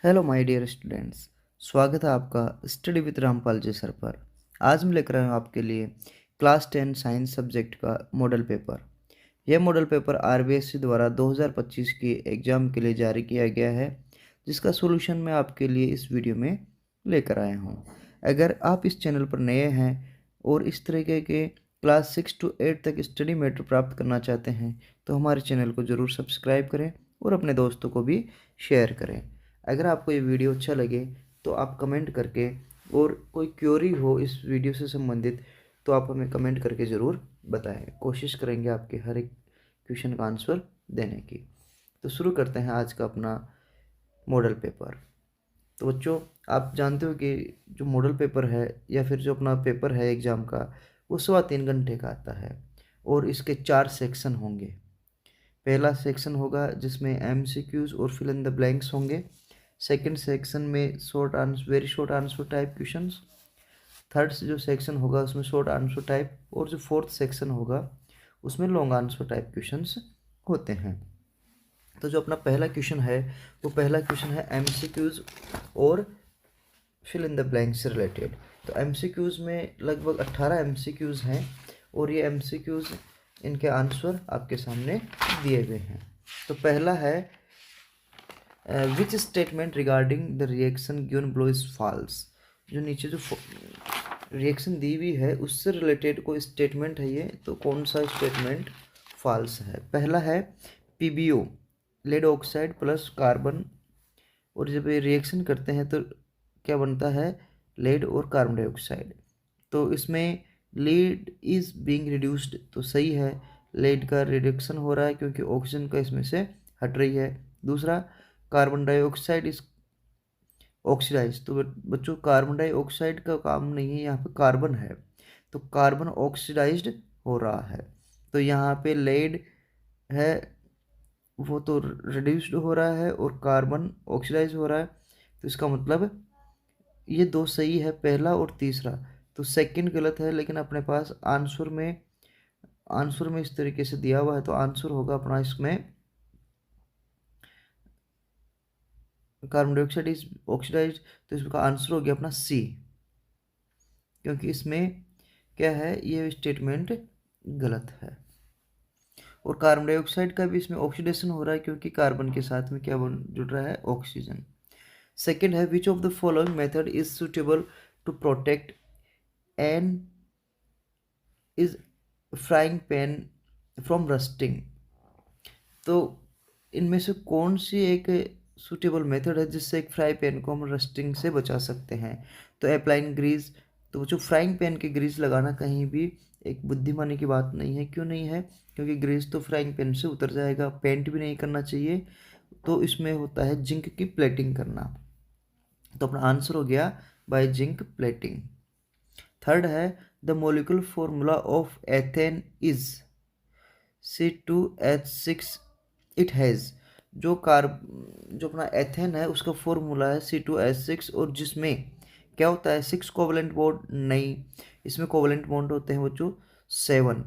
Hello my dear students. स्वागत है आपका study with Rampal ji sir पर। आज मैं लेकर आया हूँ आपके लिए क्लास 10 साइंस सब्जेक्ट का मॉडल पेपर। यह मॉडल पेपर आरबीएससी द्वारा 2025 की एग्ज़ाम के लिए जारी किया गया है, जिसका सॉल्यूशन मैं आपके लिए इस वीडियो में लेकर आया हूँ। अगर आप इस चैनल पर नए हैं और इस तरीके के क्लास 6 to 8 तक स्टडी मैटर प्राप्त करना चाहते हैं तो हमारे चैनल को ज़रूर सब्सक्राइब करें और अपने दोस्तों को भी शेयर करें। अगर आपको ये वीडियो अच्छा लगे तो आप कमेंट करके, और कोई क्वेरी हो इस वीडियो से संबंधित तो आप हमें कमेंट करके ज़रूर बताएं। कोशिश करेंगे आपके हर एक क्वेश्चन का आंसर देने की। तो शुरू करते हैं आज का अपना मॉडल पेपर। तो बच्चों, आप जानते हो कि जो मॉडल पेपर है या फिर जो अपना पेपर है एग्ज़ाम का, वो 3.25 घंटे का आता है और इसके 4 सेक्शन होंगे। पहला सेक्शन होगा जिसमें एमसीक्यूज और फिल इन द ब्लैंक्स होंगे। सेकंड सेक्शन में very short answer type questions. Third जो सेक्शन होगा उसमें शॉर्ट आंसर टाइप, और जो फोर्थ सेक्शन होगा उसमें लॉन्ग आंसर टाइप क्वेश्चंस होते हैं। तो जो अपना पहला क्वेश्चन है वो पहला क्वेश्चन है एमसीक्यूज और फिल इन द ब्लैंक्स से रिलेटेड। तो एमसीक्यूज में लगभग 18 एमसीक्यूज हैं और ये एमसीक्यूज, इनके आंसर आपके सामने दिए गए हैं। तो पहला है which statement regarding the reaction given below is false. जो नीचे जो रिएक्शन दी हुई है उससे रिलेटेड कोई स्टेटमेंट है ये, तो कौन सा स्टेटमेंट फॉल्स है। पहला है पीबीओ लेड ऑक्साइड प्लस कार्बन, और जब ये रिएक्शन करते हैं तो क्या बनता है, लेड और कार्बन डाइऑक्साइड। तो इसमें लेड इज बीइंग रिड्यूस्ड, तो सही है, लेड का रिडक्शन हो रहा है क्योंकि ऑक्सीजन का इसमें से हट रही है। दूसरा, कार्बन डाइऑक्साइड इज ऑक्सीडाइज, तो बच्चों कार्बन डाइऑक्साइड का काम नहीं है, यहाँ पे कार्बन है, तो कार्बन ऑक्सीडाइज्ड हो रहा है। तो यहाँ पे लेड है वो तो रिड्यूस्ड हो रहा है और कार्बन ऑक्सीडाइज हो रहा है, तो इसका मतलब ये दो सही है, पहला और तीसरा। तो सेकंड गलत है, लेकिन अपने पास आंसर में इस तरीके से दिया हुआ है, तो आंसर होगा अपना इसमें कार्बन डाइऑक्साइड इज ऑक्सीडाइज, तो इसका आंसर हो गया अपना सी, क्योंकि इसमें क्या है, ये स्टेटमेंट गलत है। और कार्बन डाइऑक्साइड का भी इसमें ऑक्सीडेशन हो रहा है क्योंकि कार्बन के साथ में क्या जुड़ रहा है, ऑक्सीजन। सेकेंड है which of the following method is suitable to protect an is frying pan from rusting. तो इनमें से कौन सी एक सूटेबल मेथड है जिससे एक फ्राई पैन को हम रस्टिंग से बचा सकते हैं। तो अप्लाइंग ग्रीस, तो जो फ्राइंग पैन की ग्रीस लगाना कहीं भी एक बुद्धिमानी की बात नहीं है। क्यों नहीं है, क्योंकि ग्रीस तो फ्राइंग पैन से उतर जाएगा, पेंट भी नहीं करना चाहिए। तो इसमें होता है जिंक की प्लेटिंग करना, तो अपना आंसर हो गया बाय जिंक प्लेटिंग। थर्ड है the molecular formula of ethane is C2H6 it has. जो अपना एथेन है उसका फॉर्मूला है C2H6, और जिसमें क्या होता है, 6 कोवलेंट बॉन्ड नहीं, इसमें कोवलेंट बॉन्ड होते हैं बच्चों 7।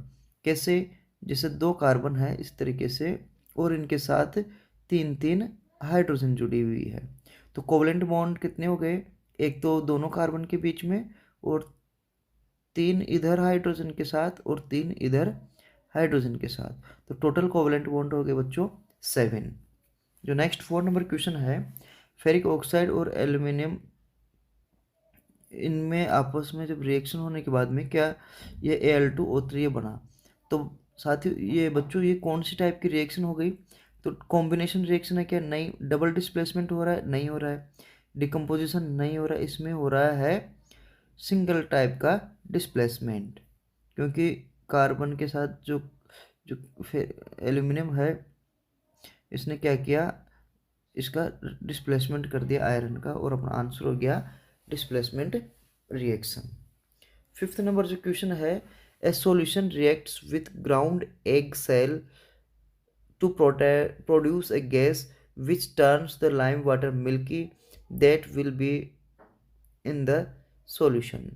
कैसे, जैसे 2 कार्बन है इस तरीके से और इनके साथ 3 हाइड्रोजन जुड़ी हुई है, तो कोवलेंट बॉन्ड कितने हो गए, एक तो दोनों कार्बन के बीच में और 3 इधर हाइड्रोजन के साथ और 3 इधर हाइड्रोजन के साथ, तो टोटल कोवलेंट बॉन्ड हो गए बच्चों 7। जो नेक्स्ट 4 नंबर क्वेश्चन है, फेरिक ऑक्साइड और एल्यूमिनियम, इनमें आपस में जब रिएक्शन होने के बाद में क्या ये Al2O3 बना। तो साथियों ये बच्चों ये कौन सी टाइप की रिएक्शन हो गई, तो कॉम्बिनेशन रिएक्शन है क्या, नहीं। डबल डिस्प्लेसमेंट हो रहा है, नहीं हो रहा है। डिकम्पोजिशन नहीं हो रहा है, इसमें हो रहा है सिंगल टाइप का डिस्प्लेसमेंट, क्योंकि कार्बन के साथ जो जो फिर एल्यूमिनियम है इसने क्या किया, इसका डिस्प्लेसमेंट कर दिया आयरन का, और अपना आंसर हो गया डिस्प्लेसमेंट रिएक्शन। फिफ्थ नंबर जो क्वेश्चन है, a solution reacts with ground egg shell to produce a gas which turns the lime water milky that will be in the solution.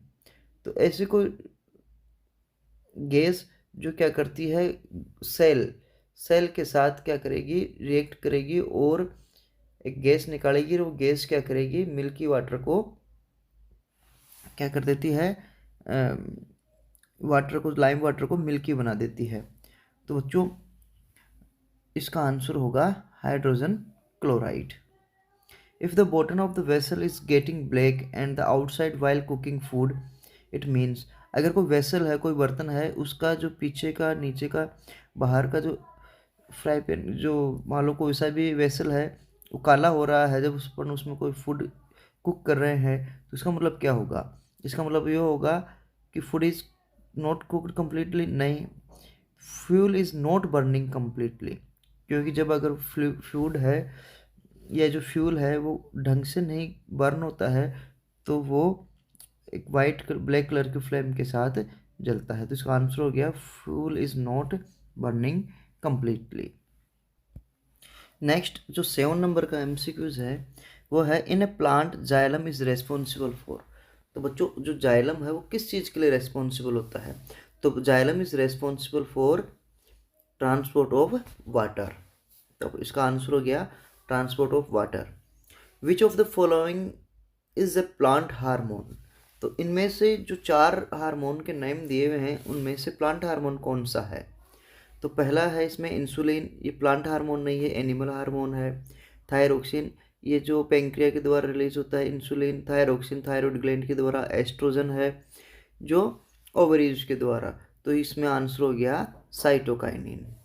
तो ऐसी कोई गैस जो क्या करती है, सेल के साथ क्या करेगी, रिएक्ट करेगी और एक गैस निकालेगी और वो गैस क्या करेगी, मिल्की वाटर को क्या कर देती है, वाटर को, लाइम वाटर को मिल्की बना देती है। तो बच्चों इसका आंसर होगा hydrogen chloride. If the bottom of the vessel is getting black and the outside while cooking food, it means अगर कोई वेसल है, कोई बर्तन है, उसका जो पीछे का, नीचे का, बाहर का जो फ्राई पैन, जो मान लो कोई सा भी वेसल है वो काला हो रहा है जब उस पर उसमें कोई फूड कुक कर रहे हैं, तो इसका मतलब क्या होगा? इसका मतलब ये होगा कि food is not cooked completely, नहीं, fuel is not burning completely. क्योंकि जब अगर फूड है या जो फ्यूल है वो ढंग से नहीं बर्न होता है तो वो एक वाइट ब्लैक कलर के फ्लेम के साथ जलता है। तो इसका आंसर हो गया fuel is not burning completely. Next जो 7 नंबर का एमसीक्यूज है वो है, in a plant xylem is responsible for. तो बच्चों जो जाइलम है वो किस चीज़ के लिए रेस्पॉन्सिबल होता है? तो xylem is responsible for transport of water. तो इसका आंसर हो गया transport of water. Which of the following is a plant hormone. तो इनमें से जो 4 हार्मोन के नेम दिए हुए हैं उनमें से प्लांट हार्मोन कौन सा है? तो पहला है इसमें इंसुलिन, ये प्लांट हार्मोन नहीं है, एनिमल हार्मोन है। थायरोक्सिन, ये जो पेंक्रिया के द्वारा रिलीज होता है इंसुलिन। थायरोक्सिन थायराइड ग्लैंड के द्वारा। एस्ट्रोजन है जो ओवरीज के द्वारा। तो इसमें आंसर हो गया साइटोकाइनिन।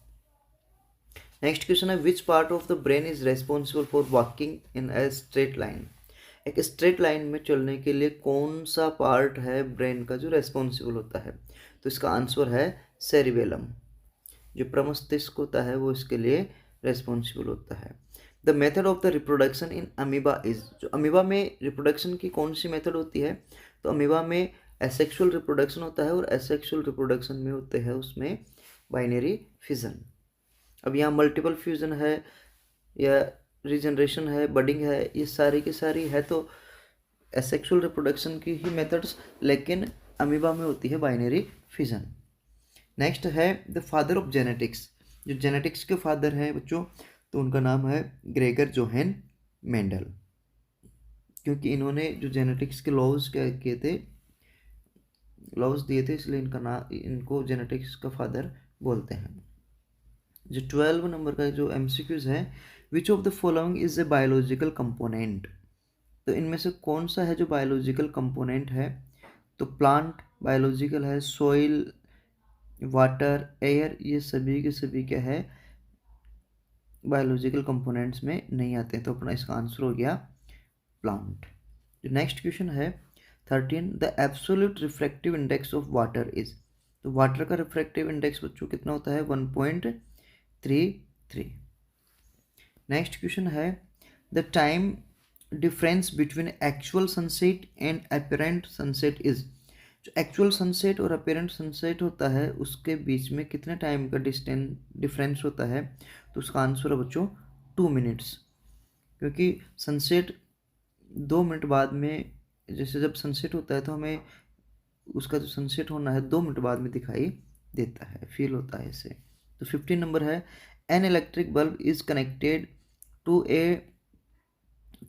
नेक्स्ट क्वेश्चन है, which part of the brain is responsible for walking in a straight line. एक स्ट्रेट लाइन में चलने के लिए कौन सा पार्ट है ब्रेन का जो रेस्पॉन्सिबल होता है? तो इसका आंसर है सेरिबेलम। जो प्रमस्तिष्क होता है वो इसके लिए रेस्पॉन्सिबल होता है। The method of the reproduction in amoeba is. जो अमीबा में रिप्रोडक्शन की कौन सी मेथड होती है? तो अमीबा में एसेक्सुअल रिप्रोडक्शन होता है, और एसेक्सुअल रिप्रोडक्शन में होते हैं उसमें बाइनरी फिजन। अब यहाँ मल्टीपल फ्यूजन है या रीजनरेशन है, बडिंग है, ये सारी की सारी है तो एसेक्सुअल रिप्रोडक्शन की ही मेथड्स, लेकिन अमीबा में होती है बाइनरी फिजन। नेक्स्ट है द फादर ऑफ जेनेटिक्स। जो जेनेटिक्स के फादर हैं बच्चों, तो उनका नाम है ग्रेगर जोहेन मेंडल, क्योंकि इन्होंने जो जेनेटिक्स के लॉज क्या किए थे, लॉज दिए थे, इसलिए इनका नाम, इनको जेनेटिक्स का फादर बोलते हैं। जो 12 नंबर का जो एमसीक्यूज है, which of the following is a biological component. तो इनमें से कौन सा है जो बायोलॉजिकल कंपोनेंट है? तो प्लांट बायोलॉजिकल है, सॉइल, वाटर, एयर, ये सभी के सभी क्या है, बायोलॉजिकल कंपोनेंट्स में नहीं आते हैं। तो अपना इसका आंसर हो गया प्लांट। जो नेक्स्ट क्वेश्चन है 13, the absolute refractive index of water is. तो वाटर का रिफ्रैक्टिव इंडेक्स बच्चों कितना होता है? 1.33। नेक्स्ट क्वेश्चन है, the time difference between actual sunset and apparent sunset is. जो एक्चुअल सनसेट और अपेरेंट सनसेट होता है उसके बीच में कितने टाइम का डिफरेंस होता है? तो उसका आंसर है बच्चों 2 मिनट्स, क्योंकि सनसेट 2 मिनट बाद में, जैसे जब सनसेट होता है तो हमें उसका जो सनसेट होना है 2 मिनट बाद में दिखाई देता है, फील होता है इसे। तो 15 नंबर है, an electric bulb is connected to a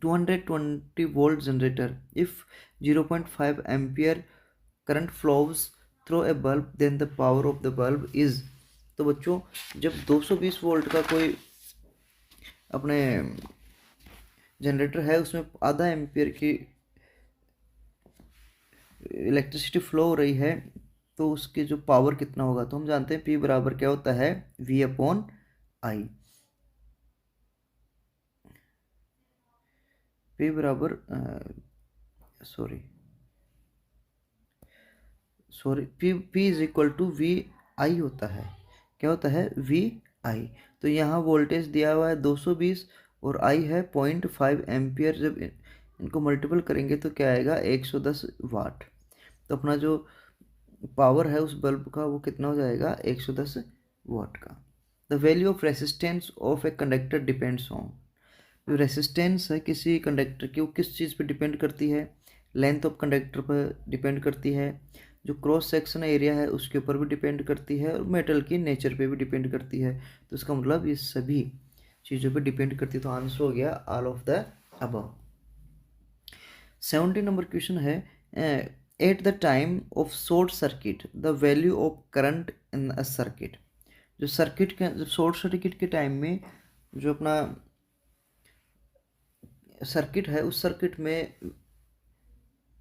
220 volt generator if 0.5 ampere current flows through a bulb, then the power of the bulb is. तो बच्चों जब 220 वोल्ट का कोई अपने जनरेटर है उसमें आधा एम्पियर की इलेक्ट्रिसिटी फ्लो हो रही है, तो उसकी जो पावर कितना होगा? तो हम जानते हैं P बराबर क्या होता है? V/I। P बराबर P is equal to VI होता है। क्या होता है? VI। तो यहाँ वोल्टेज दिया हुआ है 220 और I है 0.5 एम्पियर। जब इनको मल्टीपल करेंगे तो क्या आएगा? 110 वाट। तो अपना जो पावर है उस बल्ब का वो कितना हो जाएगा? 110 वाट का। The value of resistance of a conductor depends on. जो रेसिस्टेंस है किसी कंडक्टर की वो किस चीज़ पे डिपेंड करती है? लेंथ ऑफ कंडक्टर पर डिपेंड करती है, जो क्रॉस सेक्शन एरिया है उसके ऊपर भी डिपेंड करती है, और मेटल की नेचर पे भी डिपेंड करती है। तो इसका मतलब ये सभी चीज़ों पे डिपेंड करती है। तो आंसर हो गया all of the above. 70 number question है, at the time of short circuit the value of current in a circuit. जो सर्किट के, जब शॉर्ट सर्किट के टाइम में जो अपना सर्किट है, उस सर्किट में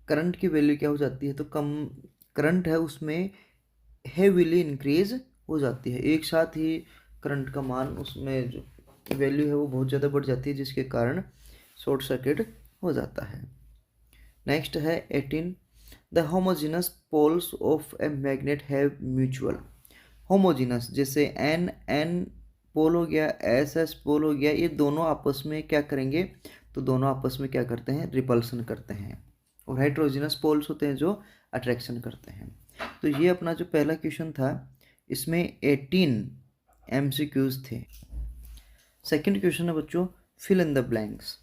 करंट की वैल्यू क्या हो जाती है, तो कम करंट है उसमें हेविली इंक्रीज हो जाती है। एक साथ ही करंट का मान, उसमें जो वैल्यू है वो बहुत ज़्यादा बढ़ जाती है, जिसके कारण शॉर्ट सर्किट हो जाता है। नेक्स्ट है 18, the homogenous poles of a magnet have mutual. Homogenous जैसे एन एन पोल हो गया, एस एस पोल हो गया, ये दोनों आपस में क्या करेंगे, तो दोनों आपस में क्या करते हैं, रिपल्सन करते हैं। और हाइड्रोजनस पोल्स होते हैं जो अट्रैक्शन करते हैं। तो ये अपना जो पहला क्वेश्चन था, इसमें 18 MCQs थे। सेकंड क्वेश्चन है बच्चों, फिल इन द ब्लैंक्स।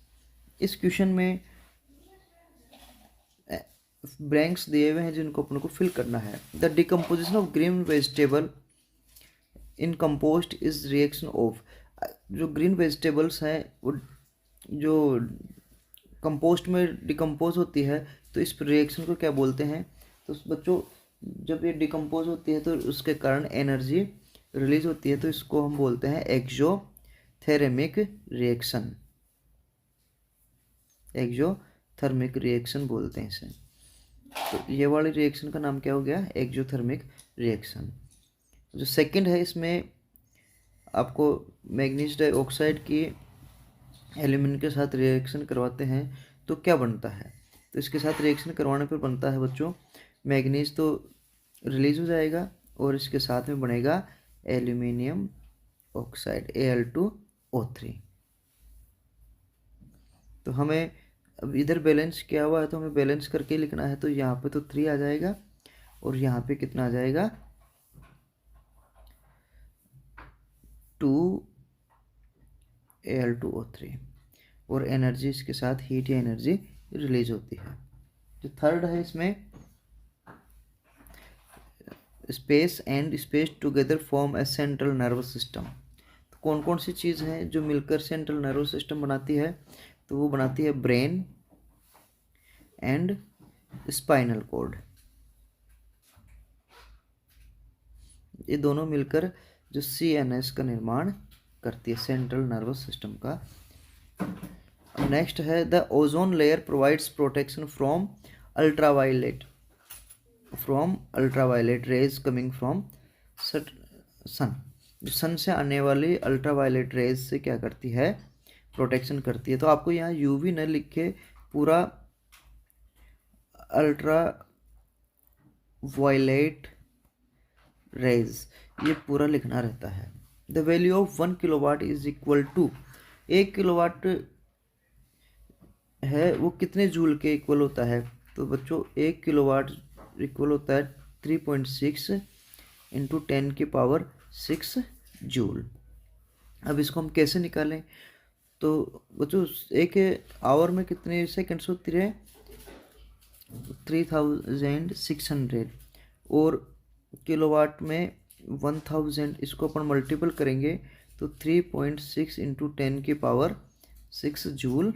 इस क्वेश्चन में ब्लैंक्स दिए हुए हैं जिनको अपन को फिल करना है। The decomposition of green vegetable in compost is reaction of. जो ग्रीन वेजिटेबल्स हैं वो जो कंपोस्ट में डिकम्पोज होती है, तो इस रिएक्शन को क्या बोलते हैं, तो बच्चों जब ये डिकम्पोज होती है तो उसके कारण एनर्जी रिलीज होती है, तो इसको हम बोलते हैं एक्सोथेर्मिक रिएक्शन। एक्सोथर्मिक रिएक्शन बोलते हैं इसे। तो ये वाली रिएक्शन का नाम क्या हो गया, एक्सोथर्मिक रिएक्शन। जो सेकंड है, इसमें आपको मैग्नीज डाइऑक्साइड की एल्यूमिनियम के साथ रिएक्शन करवाते हैं तो क्या बनता है, तो इसके साथ रिएक्शन करवाने पर बनता है बच्चों मैग्नीज, तो रिलीज हो जाएगा और इसके साथ में बनेगा एल्यूमिनियम ऑक्साइड Al2O3। तो हमें अब इधर बैलेंस किया हुआ है तो हमें बैलेंस करके लिखना है, तो यहाँ पे तो 3 आ जाएगा और यहाँ पे कितना आ जाएगा 2Al2O3, और एनर्जी इसके साथ हीट या एनर्जी रिलीज होती है। जो थर्ड है, इसमें space and space together form A central nervous system. तो कौन कौन सी चीज़ हैं जो मिलकर सेंट्रल नर्वस सिस्टम बनाती है, तो वो बनाती है ब्रेन एंड स्पाइनल कॉर्ड। ये दोनों मिलकर जो CNS का निर्माण करती है, सेंट्रल नर्वस सिस्टम का। नेक्स्ट है, the ozone layer provides protection from ultraviolet rays coming from sun. जो सन से आने वाली अल्ट्रावायलेट रेज से क्या करती है, प्रोटेक्शन करती है। तो आपको यहाँ UV न लिख के पूरा अल्ट्रा वायलेट रेज ये पूरा लिखना रहता है। The value of 1 kilowatt is equal to, 1 kilowatt है वो कितने जूल के इक्वल होता है, तो बच्चों 1 किलोवाट इक्वल होता है 3.6 इंटू 10⁻6 जूल। अब इसको हम कैसे निकालें, तो बच्चों एक आवर में कितने सेकेंड्स होती है, 3600, और किलोवाट में 1000, इसको अपन मल्टीपल करेंगे तो 3.6 इंटू 10⁻6 जूल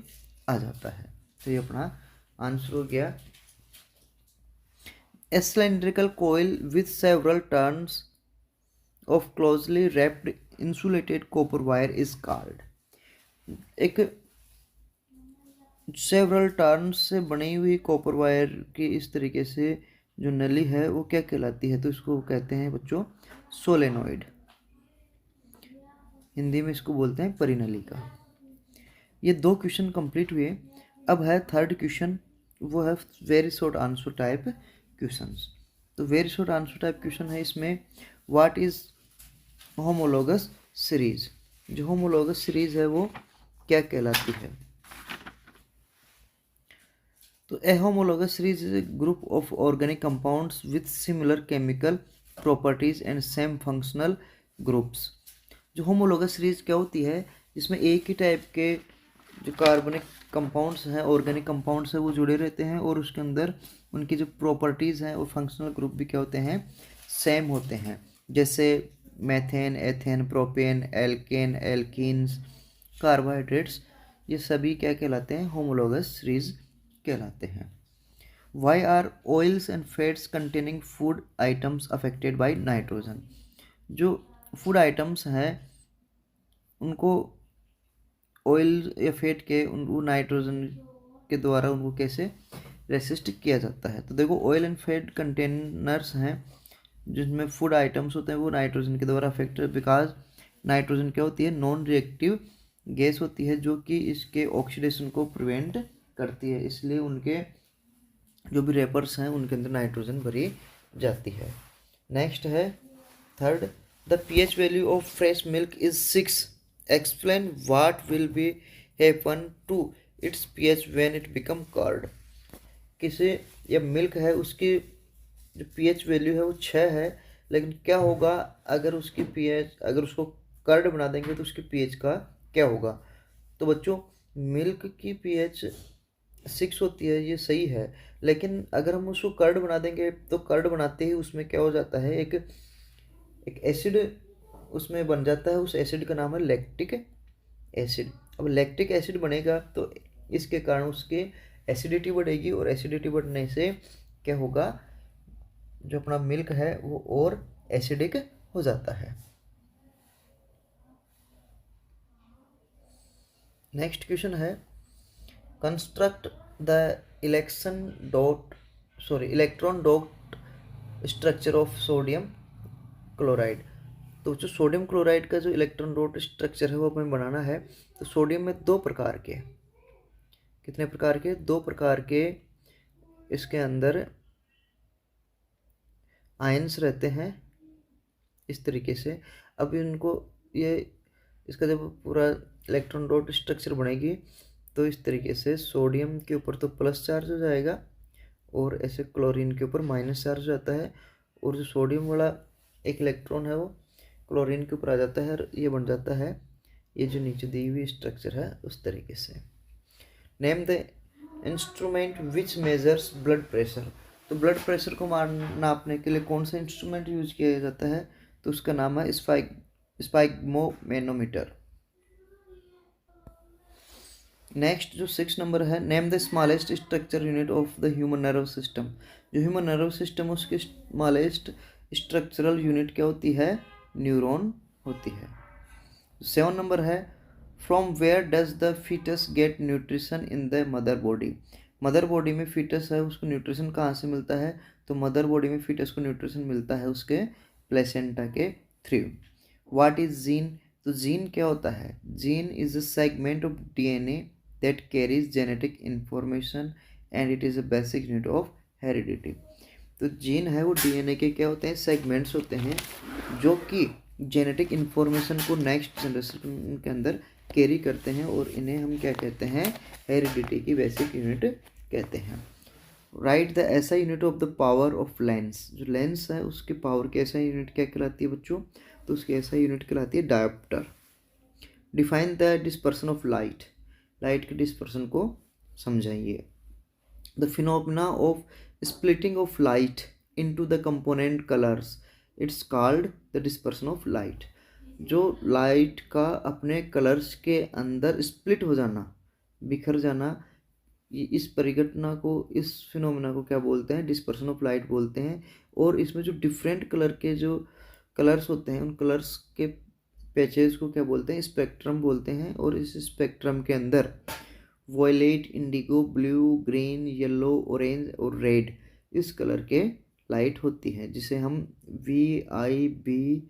आ जाता है। तो ये अपना आंसर हो गया। A cylindrical coil with several turns of closely wrapped insulated copper wire is called। एक सेवरल टर्न्स से बनी हुई कॉपर वायर की इस तरीके से जो नली है वो क्या कहलाती है, तो इसको कहते हैं बच्चों सोलेनोइड। हिंदी में इसको बोलते हैं परिनली का। ये 2 क्वेश्चन कंप्लीट हुए। अब है थर्ड क्वेश्चन, वो है very short answer type questions. तो very short answer type question है इसमें, व्हाट इज होमोलोगस सीरीज। जो होमोलोगस सीरीज है वो क्या कहलाती है, तो a homologous series is a group of organic compounds with similar chemical properties and same functional groups. जो होमोलोगस सीरीज क्या होती है, जिसमें एक ही टाइप के जो कार्बनिक कंपाउंड्स हैं, ऑर्गेनिक कंपाउंड्स हैं, वो जुड़े रहते हैं और उसके अंदर उनकी जो प्रॉपर्टीज़ हैं और फंक्शनल ग्रुप भी क्या होते हैं, सेम होते हैं। जैसे methane, ethane, propane, alkane, alkenes, carbohydrates, ये सभी क्या कहलाते हैं? होमोलोगस सीरीज कहलाते हैं। Why are oils and fats containing food items affected by nitrogen? जो फूड आइटम्स हैं उनको ऑयल या फैट के वो नाइट्रोजन के द्वारा उनको कैसे रेसिस्ट किया जाता है? तो देखो, ऑयल एंड फैट कंटेनर्स हैं जिसमें फूड आइटम्स होते हैं वो नाइट्रोजन के द्वारा अफेक्टेड, बिकॉज नाइट्रोजन क्या होती है? नॉन रिएक्टिव गैस होती है जो कि इसके ऑक्सीडेशन को प्रिवेंट करती है, इसलिए उनके जो भी रेपर्स हैं उनके अंदर नाइट्रोजन भरी जाती है। नेक्स्ट है third, the pH value of fresh milk is 6। Explain what will be happen to its pH when it become curd? किसी या मिल्क है उसकी जो पीएच वैल्यू है वो 6 है, लेकिन क्या होगा अगर उसकी पीएच, अगर उसको कर्ड बना देंगे तो उसकी पीएच का क्या होगा? तो बच्चों, मिल्क की पीएच 6 होती है, ये सही है, लेकिन अगर हम उसको कर्ड बना देंगे तो कर्ड बनाते ही उसमें क्या हो जाता है? एक एसिड उसमें बन जाता है, उस एसिड का नाम है लैक्टिक एसिड। अब लैक्टिक एसिड बनेगा तो इसके कारण उसके एसिडिटी बढ़ेगी, और एसिडिटी बढ़ने से क्या होगा? जो अपना मिल्क है वो और एसिडिक हो जाता है। नेक्स्ट क्वेश्चन है, construct the electron dot structure of sodium chloride. तो जो सोडियम क्लोराइड का जो इलेक्ट्रॉन डॉट स्ट्रक्चर है वो हमें बनाना है। तो सोडियम में 2 प्रकार के, कितने प्रकार के? 2 प्रकार के इसके अंदर आयंस रहते हैं इस तरीके से। अब इनको ये इसका जब पूरा इलेक्ट्रॉन डॉट स्ट्रक्चर बनेगी तो इस तरीके से सोडियम के ऊपर तो प्लस चार्ज हो जाएगा और ऐसे क्लोरीन के ऊपर माइनस चार्ज हो जाता है, और जो सोडियम वाला एक इलेक्ट्रॉन है वो क्लोरीन के ऊपर आ जाता है और ये बन जाता है ये जो नीचे दी हुई स्ट्रक्चर है उस तरीके से। Name the instrument which measures blood pressure. तो ब्लड प्रेशर को नापने के लिए कौन सा इंस्ट्रूमेंट यूज किया जाता है? तो उसका नाम है स्पाइगमोमेनोमीटर। नेक्स्ट जो 6 नंबर है, name the smallest structure unit of the human nerve system. जो ह्यूमन नर्व सिस्टम उसकी स्मॉलेस्ट स्ट्रक्चरल यूनिट क्या होती है? न्यूरॉन होती है। 7 नंबर है, from where does the foetus get nutrition in the mother body. Mother body में foetus है उसको न्यूट्रिशन कहाँ से मिलता है? तो मदर बॉडी में फीटस को न्यूट्रिशन मिलता है उसके प्लेसेंटा के थ्रू। What is gene? तो जीन क्या होता है? Gene is a segment of DNA that carries genetic information and it is a basic unit of heredity। तो जीन है वो डीएनए के क्या होते हैं? सेगमेंट्स होते हैं जो कि जेनेटिक इंफॉर्मेशन को नेक्स्ट जनरेशन के अंदर कैरी करते हैं, और इन्हें हम क्या कहते हैं? हेरिडिटी की बेसिक यूनिट कहते हैं। Right the SI unit of the power of lens. जो लेंस है उसकी पावर की एसआई यूनिट क्या कहलाती है बच्चों? तो उसकी एसआई यूनिट कहलाती है dioptre. Define the dispersion of light. Light के डिस्पर्सन को समझाइए। The phenomena of splitting of light into the component colours, it's called the dispersion of light. जो लाइट का अपने कलर्स के अंदर स्प्लिट हो जाना, बिखर जाना, इस परिघटना को, इस फिनोमिना को क्या बोलते हैं? डिस्पर्सन ऑफ लाइट बोलते हैं। और इसमें जो डिफरेंट कलर के जो कलर्स होते हैं उन कलर्स के पैचेस को क्या बोलते हैं? स्पेक्ट्रम बोलते हैं। और इस स्पेक्ट्रम के अंदर violet, indigo, blue, green, yellow, orange और रेड इस कलर के लाइट होती है, जिसे हम VIBGYOR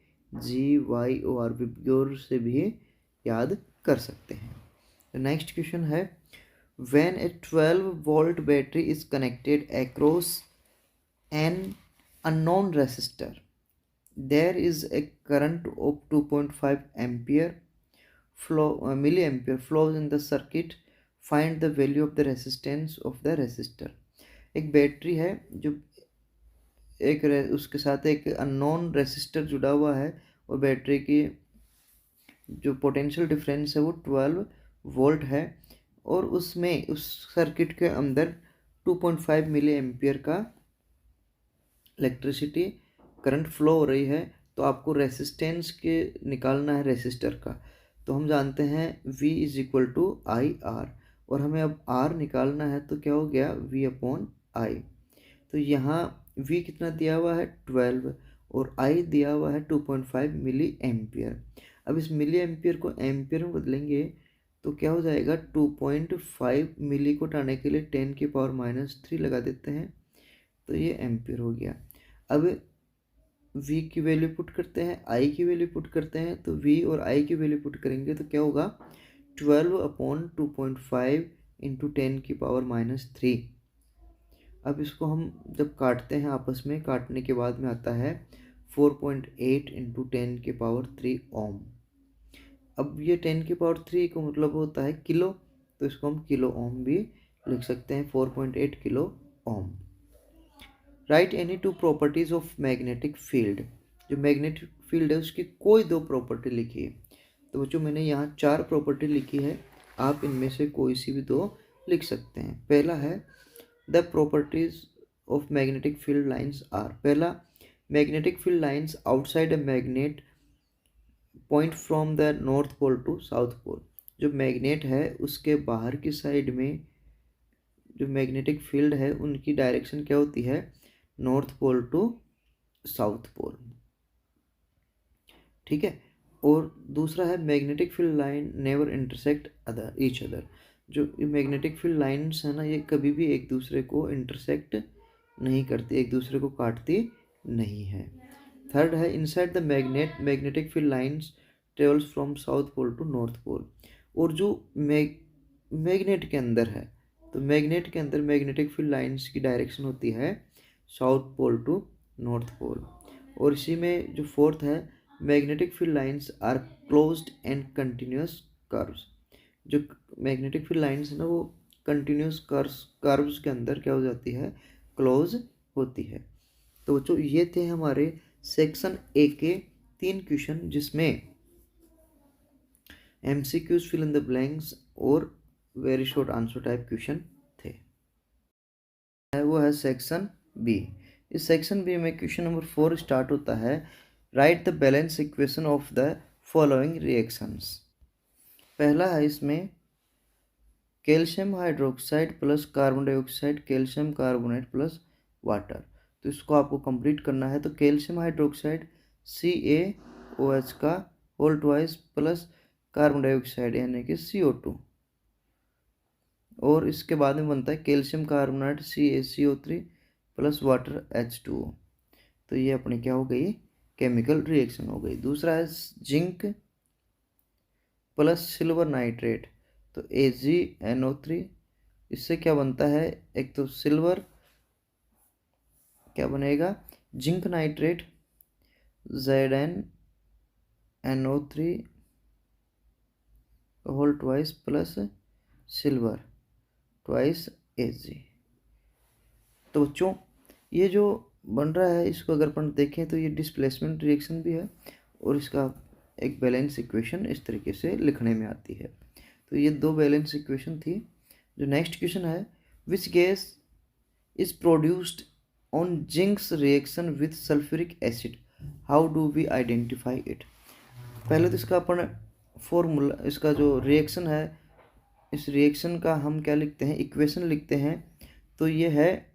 विब्ग्योर से भी याद कर सकते हैं। नेक्स्ट क्वेश्चन है, when A 12 volt battery is connected across an unknown resistor, there is a current of 2.5 milliampere flows in the circuit, find the value of the resistance of the resistor। एक battery है जो उसके साथ एक unknown resistor जुड़ा हुआ है, और बैटरी की जो पोटेंशियल डिफरेंस है वो 12 वोल्ट है, और उसमें उस सर्किट के अंदर 2.5 मिली एम्पियर का इलेक्ट्रिसिटी करंट फ्लो हो रही है। तो आपको रेसिस्टेंस के निकालना है रेसिस्टर का। तो हम जानते हैं V is equal to I R, और हमें अब R निकालना है, तो क्या हो गया V अपॉन आई। तो यहाँ V कितना दिया हुआ है 12 और I दिया हुआ है 2.5 मिली एम्पियर। अब इस मिली एम्पियर को एम्पियर में बदलेंगे तो क्या हो जाएगा, 2.5 मिली को हटाने के लिए 10⁻³ लगा देते हैं, तो ये एम्पियर हो गया। अब V की वैल्यू पुट करते हैं, I की वैल्यू पुट करते हैं, तो V और I की वैल्यू पुट करेंगे तो क्या होगा 12/2.5 इंटू 10⁻³ अब इसको हम जब काटते हैं आपस में, काटने के बाद में आता है 4.8 इंटू 10⁻³ ओम। अब ये 10⁻³ का मतलब होता है किलो, तो इसको हम किलो ओम भी लिख सकते हैं, 4.8 kilo ohm. Right any two properties of magnetic field. जो मैग्नेटिक फील्ड है उसकी कोई दो प्रॉपर्टी लिखिए। तो बच्चों मैंने यहाँ 4 प्रॉपर्टी लिखी है, आप इनमें से कोई सी भी दो लिख सकते हैं। पहला है the properties of magnetic field lines are. पहला, magnetic field lines outside a magnet point from the north pole to south pole. जो मैग्नेट है उसके बाहर की साइड में जो मैग्नेटिक फील्ड है उनकी डायरेक्शन क्या होती है, north pole to south pole. ठीक है। और दूसरा है magnetic field line never intersect other each other. जो मैग्नेटिक फील्ड लाइंस है ना, ये कभी भी एक दूसरे को इंटरसेक्ट नहीं करती, एक दूसरे को काटती नहीं है। थर्ड है inside the magnetic field lines travels from south pole to north pole. और जो मैग्नेट के अंदर है, तो मैग्नेट के अंदर मैग्नेटिक फील्ड लाइंस की डायरेक्शन होती है south pole to north pole. और इसी में जो फोर्थ है, magnetic field lines are closed and continuous curves. जो मैग्नेटिक फील्ड लाइंस है ना, वो कंटिन्यूस कर्व्स के अंदर क्या हो जाती है, क्लोज होती है। तो बच्चों ये थे हमारे सेक्शन ए के 3 क्वेश्चन, जिसमें MCQs fill in the blanks और very short answer type question थे। वो है सेक्शन बी। इस सेक्शन बी में क्वेश्चन नंबर 4 स्टार्ट होता है, write the balance equation of the following reactions. पहला है इसमें calcium hydroxide plus carbon dioxide, calcium carbonate plus water. तो इसको आपको कंप्लीट करना है। तो कैल्शियम हाइड्रोक्साइड CaOH का whole twice plus carbon dioxide यानी कि CO2, और इसके बाद में बनता है calcium carbonate CaCO3 plus water H2O। तो ये अपनी क्या हो गई, केमिकल रिएक्शन हो गई। दूसरा है जिंक प्लस सिल्वर नाइट्रेट, तो AgNO3। इससे क्या बनता है, एक तो सिल्वर क्या बनेगा, zinc nitrate ZnNO3 whole twice plus silver twice Ag। तो बच्चों ये जो बन रहा है, इसको अगर अपन देखें तो ये डिस्प्लेसमेंट रिएक्शन भी है, और इसका एक बैलेंस इक्वेशन इस तरीके से लिखने में आती है। तो ये 2 बैलेंस इक्वेशन थी। जो नेक्स्ट क्वेश्चन है, which gas is produced on zinc's reaction with sulphuric acid, how do we identify it. पहले तो इसका अपन फॉर्मूला, इसका जो रिएक्शन है, इस रिएक्शन का हम क्या लिखते हैं, इक्वेशन लिखते हैं। तो ये है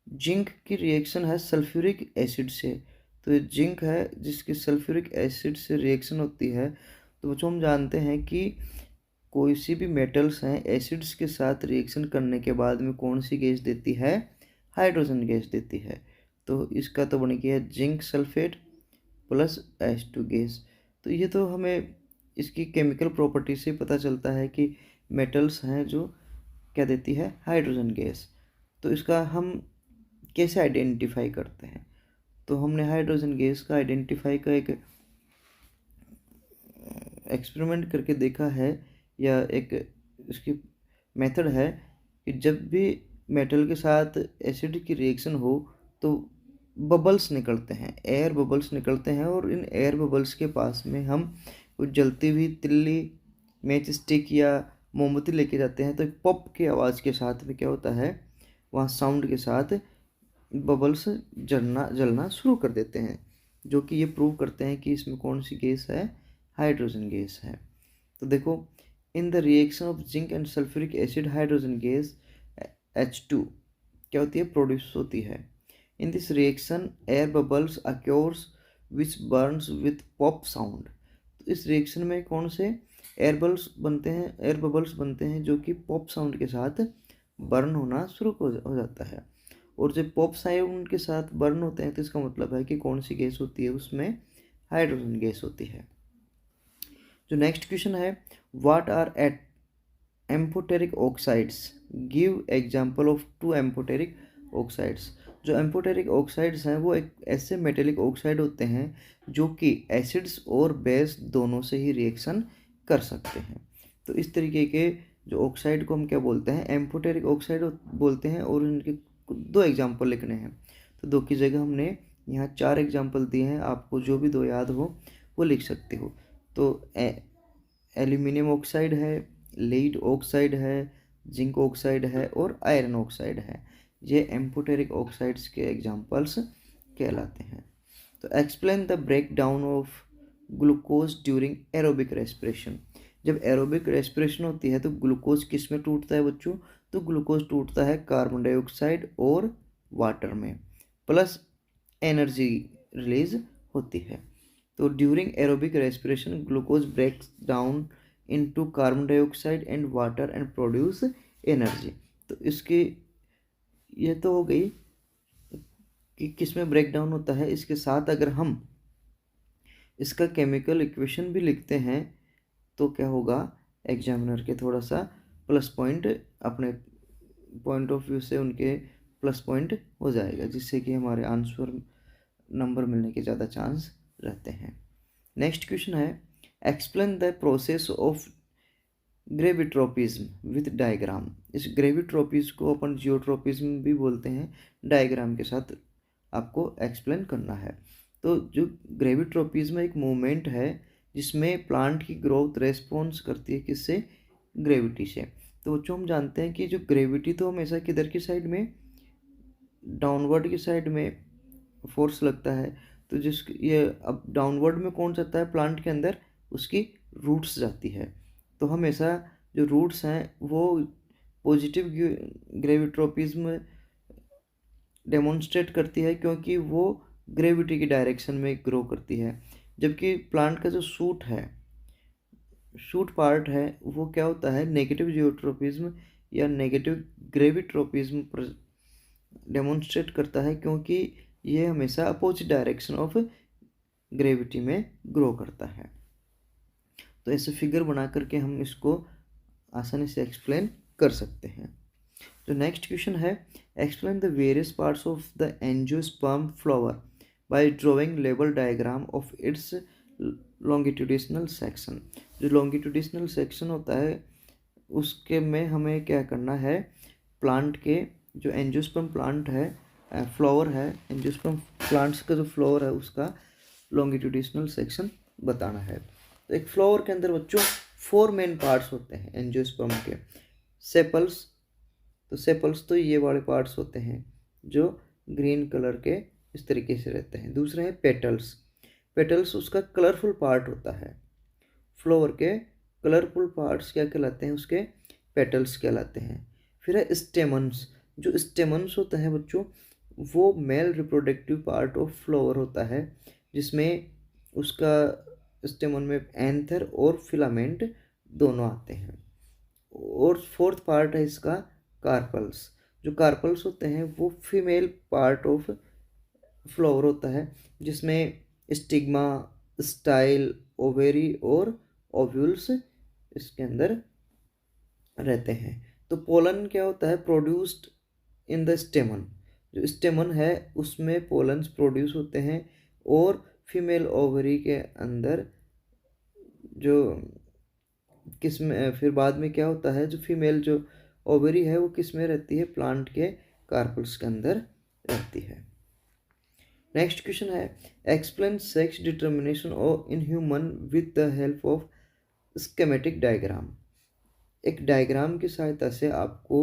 जिंक की रिएक्शन है सल्फ्यूरिक एसिड से। तो ये जिंक है जिसकी सल्फ्यूरिक एसिड से रिएक्शन होती है। तो बच्चों हम जानते हैं कि कोई सी भी मेटल्स हैं एसिड्स के साथ रिएक्शन करने के बाद में कौन सी गैस देती है, हाइड्रोजन गैस देती है। तो इसका तो बन गया zinc sulphate plus H2 gas. तो ये तो हमें इसकी केमिकल प्रॉपर्टी से पता चलता है कि मेटल्स हैं जो क्या देती है, हाइड्रोजन गैस। तो इसका हम कैसे आइडेंटिफाई करते हैं, तो हमने हाइड्रोजन गैस का आइडेंटिफाई का एक एक्सपेरिमेंट करके देखा है, या एक इसकी मेथड है कि जब भी मेटल के साथ एसिड की रिएक्शन हो तो बबल्स निकलते हैं, एयर बबल्स निकलते हैं, और इन एयर बबल्स के पास में हम कुछ जलती हुई तिल्ली, मैच स्टिक या मोमबत्ती लेके जाते हैं। तो एक पॉप की आवाज़ के साथ में क्या होता है, वहाँ साउंड के साथ बबल्स जलना शुरू कर देते हैं, जो कि ये प्रूव करते हैं कि इसमें कौन सी गैस है, हाइड्रोजन गैस है। तो देखो, in the reaction of zinc and sulphuric acid hydrogen gas H2 क्या होती है, प्रोड्यूस होती है। In this reaction air bubbles occurs which burns with pop sound. तो इस रिएक्शन में कौन से एयर बबल्स बनते हैं जो कि पॉप साउंड के साथ बर्न होना शुरू हो जाता है। और जब पॉप साउंड के साथ बर्न होते हैं तो इसका मतलब है कि कौन सी गैस होती है, उसमें हाइड्रोजन गैस होती है। जो नेक्स्ट क्वेश्चन है, what are at amphoteric oxides, give example of two amphoteric oxides. जो एम्फोटेरिक ऑक्साइड्स हैं वो एक ऐसे मेटेलिक ऑक्साइड होते हैं जो कि एसिड्स और बेस दोनों से ही रिएक्शन कर सकते हैं। तो इस तरीके के जो ऑक्साइड को हम क्या बोलते हैं, एम्फोटेरिक ऑक्साइड बोलते हैं। और इनके दो एग्जाम्पल लिखने हैं, तो दो की जगह हमने यहाँ 4 एग्जाम्पल दिए हैं, आपको जो भी दो याद हो वो लिख सकते हो। तो एल्यूमिनियम ऑक्साइड है, लीड ऑक्साइड है, जिंक ऑक्साइड है और आयरन ऑक्साइड है। ये एम्फोटेरिक ऑक्साइड्स के एग्जाम्पल्स कहलाते हैं। तो explain the break down of glucose during aerobic respiration. जब एरोबिक रेस्पिरेशन होती है तो ग्लूकोज किस में टूटता है बच्चों, तो ग्लूकोज टूटता है कार्बन डाइऑक्साइड और वाटर में, प्लस एनर्जी रिलीज होती है। तो during aerobic respiration glucose breaks down into carbon dioxide and water and produce energy. तो इसकी ये तो हो गई कि किस में ब्रेक डाउन होता है। इसके साथ अगर हम इसका केमिकल इक्वेशन भी लिखते हैं तो क्या होगा, एग्जामिनर के थोड़ा सा प्लस पॉइंट, अपने पॉइंट ऑफ व्यू से उनके प्लस पॉइंट हो जाएगा, जिससे कि हमारे आंसर नंबर मिलने के ज़्यादा चांस रहते हैं। नेक्स्ट क्वेश्चन है, explain the process of gravitropism with diagram. इस ग्रेविट्रोपिज्म को अपन जियोट्रोपिज्म भी बोलते हैं, डायग्राम के साथ आपको एक्सप्लेन करना है। तो जो ग्रेविट्रोपिज्म एक मूवमेंट है जिसमें प्लांट की ग्रोथ रेस्पॉन्स करती है किससे, ग्रेविटी से। तो बच्चों हम जानते हैं कि जो ग्रेविटी तो हमेशा किधर की साइड में, डाउनवर्ड की साइड में फोर्स लगता है। तो जिस ये अब डाउनवर्ड में कौन जाता है प्लांट के अंदर, उसकी रूट्स जाती है। तो हमेशा जो रूट्स हैं वो पॉजिटिव ग्रेविट्रोपिज्म डेमोन्स्ट्रेट करती है, क्योंकि वो ग्रेविटी की डायरेक्शन में ग्रो करती है। जबकि प्लांट का जो शूट पार्ट है वो क्या होता है, नेगेटिव जियोट्रोपिज्म या नेगेटिव ग्रेविट्रोपिज्म डेमोन्स्ट्रेट करता है, क्योंकि ये हमेशा अपोजिट डायरेक्शन ऑफ ग्रेविटी में ग्रो करता है। तो ऐसे फिगर बना करके हम इसको आसानी से एक्सप्लेन कर सकते हैं। तो नेक्स्ट क्वेश्चन है, explain the various parts of the angiosperm flower by drawing label diagram of its longitudinal section. जो लॉन्गिट्यूडिनल सेक्शन होता है उसके में हमें क्या करना है, प्लांट के जो एंजियोस्पर्म प्लांट है, फ्लावर है, एंजियोस्पर्म प्लांट्स का जो फ्लावर है उसका लॉन्गिट्यूडिनल सेक्शन बताना है। तो एक फ्लावर के अंदर बच्चों 4 मेन पार्ट्स होते हैं एंजियोस्पर्म के। सेपल्स, तो सेपल्स तो ये वाले पार्ट्स होते हैं जो ग्रीन कलर के इस तरीके से रहते हैं। दूसरा है पेटल्स, पेटल्स उसका कलरफुल पार्ट होता है। फ्लावर के कलरफुल पार्ट्स क्या कहलाते हैं, उसके पेटल्स कहलाते हैं। फिर है स्टेमन्स, जो स्टेमन्स होता है बच्चों वो male reproductive part of flower होता है, जिसमें उसका स्टेमन में एंथर और फिलामेंट दोनों आते हैं। और फोर्थ पार्ट है इसका कार्पल्स, जो कार्पल्स होते हैं वो फीमेल पार्ट ऑफ फ्लावर होता है, जिसमें स्टिग्मा, स्टाइल, ओवेरी और ओव्यूल्स इसके अंदर रहते हैं। तो पोलन क्या होता है, प्रोड्यूस्ड इन द स्टेमन, जो स्टेमन है उसमें पोलन्स प्रोड्यूस होते हैं। और फीमेल ओवरी के अंदर जो किस में फिर बाद में क्या होता है, जो फीमेल जो ओवरी है वो किस में रहती है, प्लांट के कार्पल्स के अंदर रहती है। नेक्स्ट क्वेश्चन है, explain sex determination in human with the help of schematic diagram. एक डायग्राम की सहायता से आपको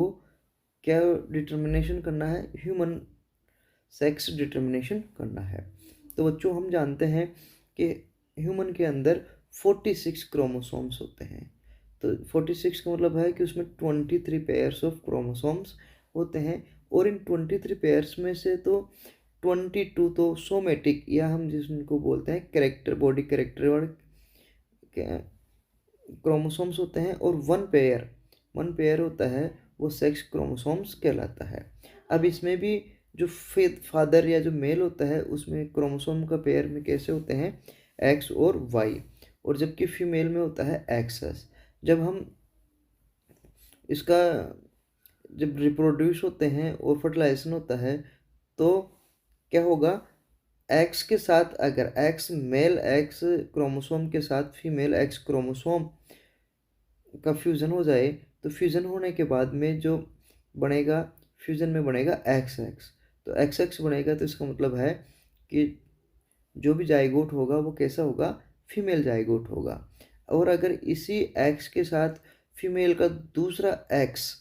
क्या डिटर्मिनेशन करना है, ह्यूमन सेक्स डिटर्मिनेशन करना है। तो बच्चों हम जानते हैं कि ह्यूमन के अंदर 46 क्रोमोसोम्स होते हैं। तो 46 का मतलब है कि उसमें 23 पेयर्स ऑफ क्रोमोसोम्स होते हैं, और इन 23 पेयर्स में से तो 22 तो सोमेटिक या हम जिसको बोलते हैं कैरेक्टर, बॉडी कैरेक्टर वाले क्रोमोसोम्स होते हैं, और वन पेयर होता है वो सेक्स क्रोमोसोम्स कहलाता है। अब इसमें भी जो फादर या जो मेल होता है उसमें क्रोमोसोम का पेयर में कैसे होते हैं, एक्स और वाई, और जबकि फीमेल में होता है एक्सएस। जब हम इसका जब रिप्रोड्यूस होते हैं और फर्टिलाइजेशन होता है तो क्या होगा, एक्स के साथ अगर एक्स मेल एक्स क्रोमोसोम के साथ फीमेल एक्स क्रोमोसोम का फ्यूज़न हो जाए तो फ्यूज़न होने के बाद में जो बनेगा, फ्यूज़न में बनेगा एक्स एक्स। तो एक्स एक्स बनेगा तो इसका मतलब है कि जो भी जाइगोट होगा वो कैसा होगा, फीमेल जाइगोट होगा। और अगर इसी एक्स के साथ फीमेल का दूसरा एक्स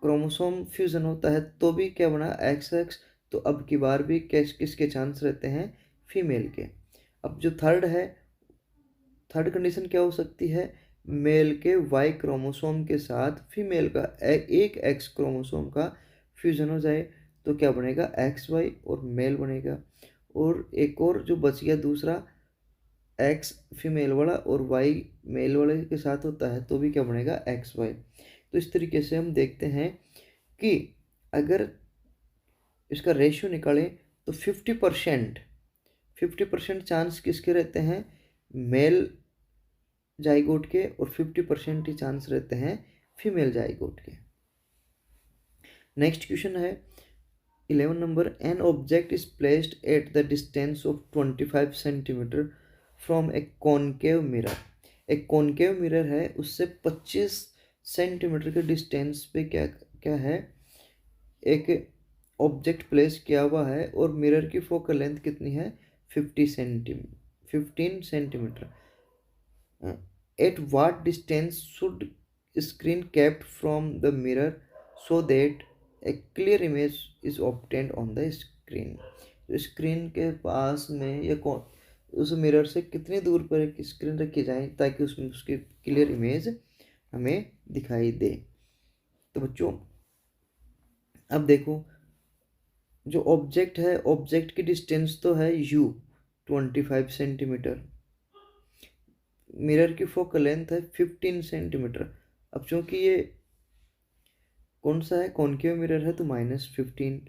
क्रोमोसोम फ्यूज़न होता है तो भी क्या बना, एक्स एक्स। तो अब की बार भी किसके चांस रहते हैं, फीमेल के। अब जो थर्ड कंडीशन क्या हो सकती है, मेल के वाई क्रोमोसोम के साथ फीमेल का एक एक्स क्रोमोसोम का फ्यूजन हो जाए तो क्या बनेगा, एक्स वाई और मेल बनेगा। और एक और जो बच गया दूसरा, एक्स फीमेल वाला और वाई मेल वाले के साथ होता है तो भी क्या बनेगा, एक्स वाई। तो इस तरीके से हम देखते हैं कि अगर इसका रेशियो निकालें तो 50% चांस किसके रहते हैं, मेल जाइगोट के, और 50% ही चांस रहते हैं फीमेल जाइगोट के। नेक्स्ट क्वेश्चन है 11 number, an object is placed at the distance of 25 centimetre from A concave mirror. एक कॉनकेव मिरर है, उससे 25 सेंटीमीटर के डिस्टेंस पे क्या क्या है, एक ऑब्जेक्ट प्लेस किया हुआ है, और मिरर की फोकल लेंथ कितनी है, 15 centimetre. At what distance should screen kept from the mirror so that a clear image is obtained on the screen? तो स्क्रीन के पास में या उस मिरर से कितनी दूर पर एक स्क्रीन रखी जाए ताकि उसमें उसकी क्लियर इमेज हमें दिखाई दे। तो बच्चों अब देखो, जो ऑब्जेक्ट है, ऑब्जेक्ट की डिस्टेंस तो है u 25 सेंटीमीटर, मिरर की फोकल लेंथ है 15 सेंटीमीटर। अब चूंकि ये कौन सा है, कॉनकेव मिरर है तो -15,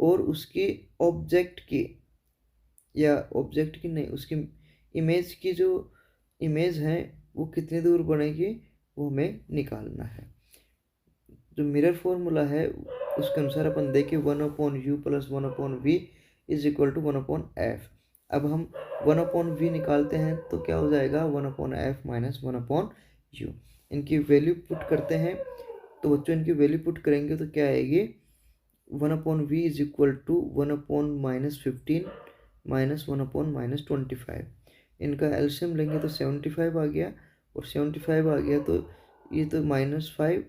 और उसकी ऑब्जेक्ट की नहीं, उसकी इमेज की जो इमेज है वो कितनी दूर बनेगी वो हमें निकालना है। जो मिरर फॉर्मूला है उसके अनुसार अपन देखें 1/u + 1/v = 1/f। अब हम 1/v निकालते हैं तो क्या हो जाएगा, 1/f - 1/u। इनकी वैल्यू पुट करते हैं तो बच्चों इनकी वैल्यू पुट करेंगे तो क्या आएगी, 1/v = 1/-15 - 1/-25। इनका एलसीएम लेंगे तो 75 आ गया, और 75 आ गया तो ये तो -5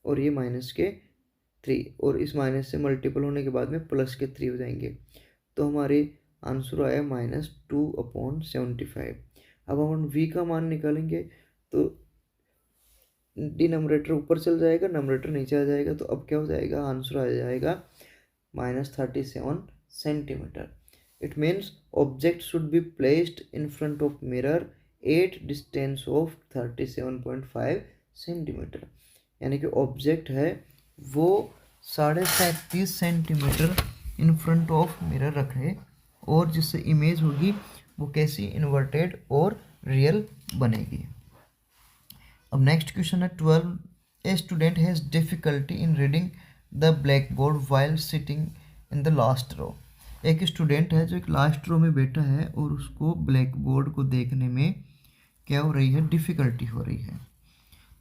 और ये -3, और इस माइनस से मल्टीपल होने के बाद में +3 हो जाएंगे। तो हमारे आंसर आया -2/75। अब हम v का मान निकालेंगे तो डिनोमिनेटर ऊपर चल जाएगा, नोमिनेटर नीचे आ जाएगा। तो अब क्या हो जाएगा, आंसर आ जाएगा -37 centimetre. It means object should be placed in front of mirror at distance of 37.5 centimetre. यानी कि ऑब्जेक्ट है वो 37.5 centimetre in front of mirror रखे, और जिससे इमेज होगी वो कैसी, इन्वर्टेड और रियल बनेगी। अब नेक्स्ट क्वेश्चन है 12, a student has difficulty in reading the black board while sitting in the last row. एक स्टूडेंट है जो एक लास्ट रो में बैठा है और उसको ब्लैक बोर्ड को देखने में क्या हो रही है, डिफ़िकल्टी हो रही है।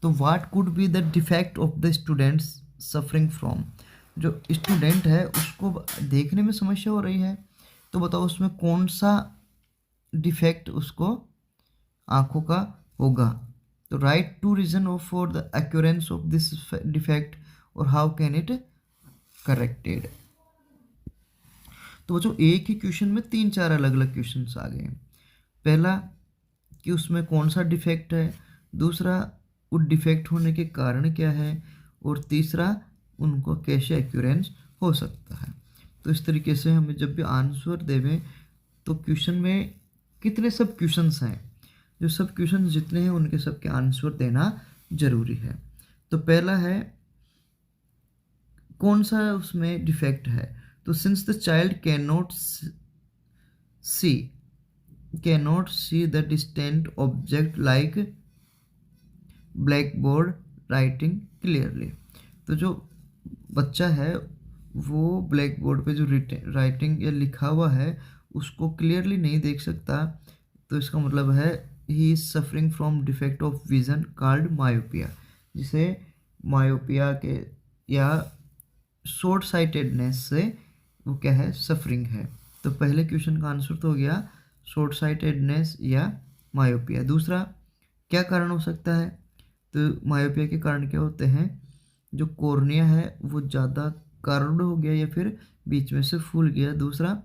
तो what could be the defect of the students suffering from. जो स्टूडेंट है उसको देखने में समस्या हो रही है, तो बताओ उसमें कौन सा डिफेक्ट उसको आँखों का होगा। तो write 2 reason for the occurrence of this defect और हाउ कैन इट करेक्टेड। तो बच्चों एक ही क्वेश्चन में 3-4 अलग अलग क्वेश्चन आ गए हैं। पहला कि उसमें कौन सा डिफेक्ट है, दूसरा वो डिफेक्ट होने के कारण क्या है, और तीसरा उनको कैसे एक्यूरेंस हो सकता है। तो इस तरीके से हमें जब भी आंसर देवें तो क्वेश्चन में कितने सब क्वेश्चंस हैं, जो सब क्वेश्चन जितने हैं उनके सब के आंसर देना जरूरी है। तो पहला है कौन सा उसमें डिफेक्ट है, तो since the child she cannot see the distant object like black board writing clearly, तो जो बच्चा है वो ब्लैक बोर्ड पे जो राइटिंग या लिखा हुआ है उसको क्लियरली नहीं देख सकता, तो इसका मतलब है he is suffering from defect of vision called myopia, जिसे मायोपिया के या शॉर्ट साइटेडनेस से वो क्या है, सफरिंग है। तो पहले क्वेश्चन का आंसर तो हो गया शॉर्ट साइटेडनेस या मायोपिया। दूसरा क्या कारण हो सकता है, तो मायोपिया के कारण क्या होते हैं, जो कॉर्निया है वो ज़्यादा कर्व्ड हो गया या फिर बीच में से फूल गया। दूसरा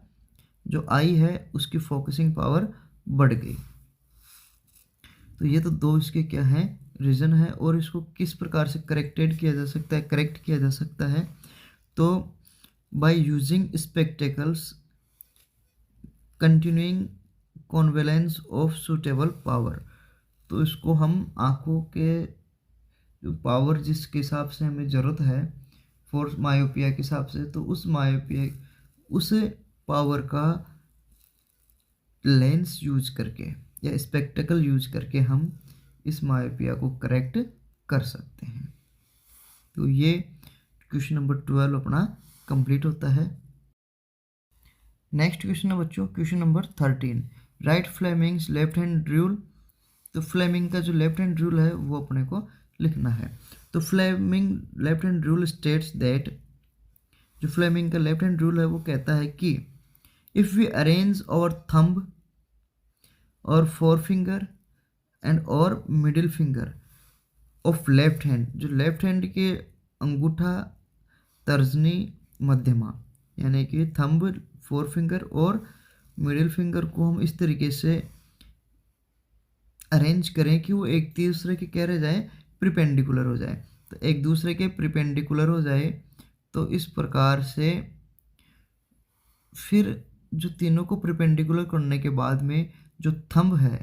जो आई है उसकी फोकसिंग पावर बढ़ गई। तो ये तो दो इसके क्या है, रीज़न है। और इसको किस प्रकार से करेक्ट किया जा सकता है, तो by using spectacles continuing convex lens of suitable power, तो इसको हम आँखों के जो पावर जिसके हिसाब से हमें ज़रूरत है फॉर मायोपिया के हिसाब से, तो उस पावर का लेंस यूज करके या स्पेक्टेकल यूज करके हम इस मायोपिया को करेक्ट कर सकते हैं। तो ये क्वेश्चन नंबर 12 अपना कंप्लीट होता है। नेक्स्ट क्वेश्चन है बच्चों question number 13, right Fleming's left hand rule. तो फ्लेमिंग का जो लेफ्ट हैंड रूल है वो अपने को लिखना है। तो Fleming left hand rule states that, जो फ्लेमिंग का लेफ्ट हैंड रूल है वो कहता है कि if we arrange our thumb और फोर फिंगर एंड और middle finger of left hand, जो लेफ्ट हैंड के अंगूठा तर्जनी मध्यमा यानी कि थंब फोर फिंगर और मिडिल फिंगर को हम इस तरीके से अरेंज करें कि वो एक दूसरे के कह रहे जाए प्रिपेंडिकुलर हो जाए, तो एक दूसरे के प्रिपेंडिकुलर हो जाए। तो इस प्रकार से फिर जो तीनों को प्रिपेंडिकुलर करने के बाद में जो थंब है,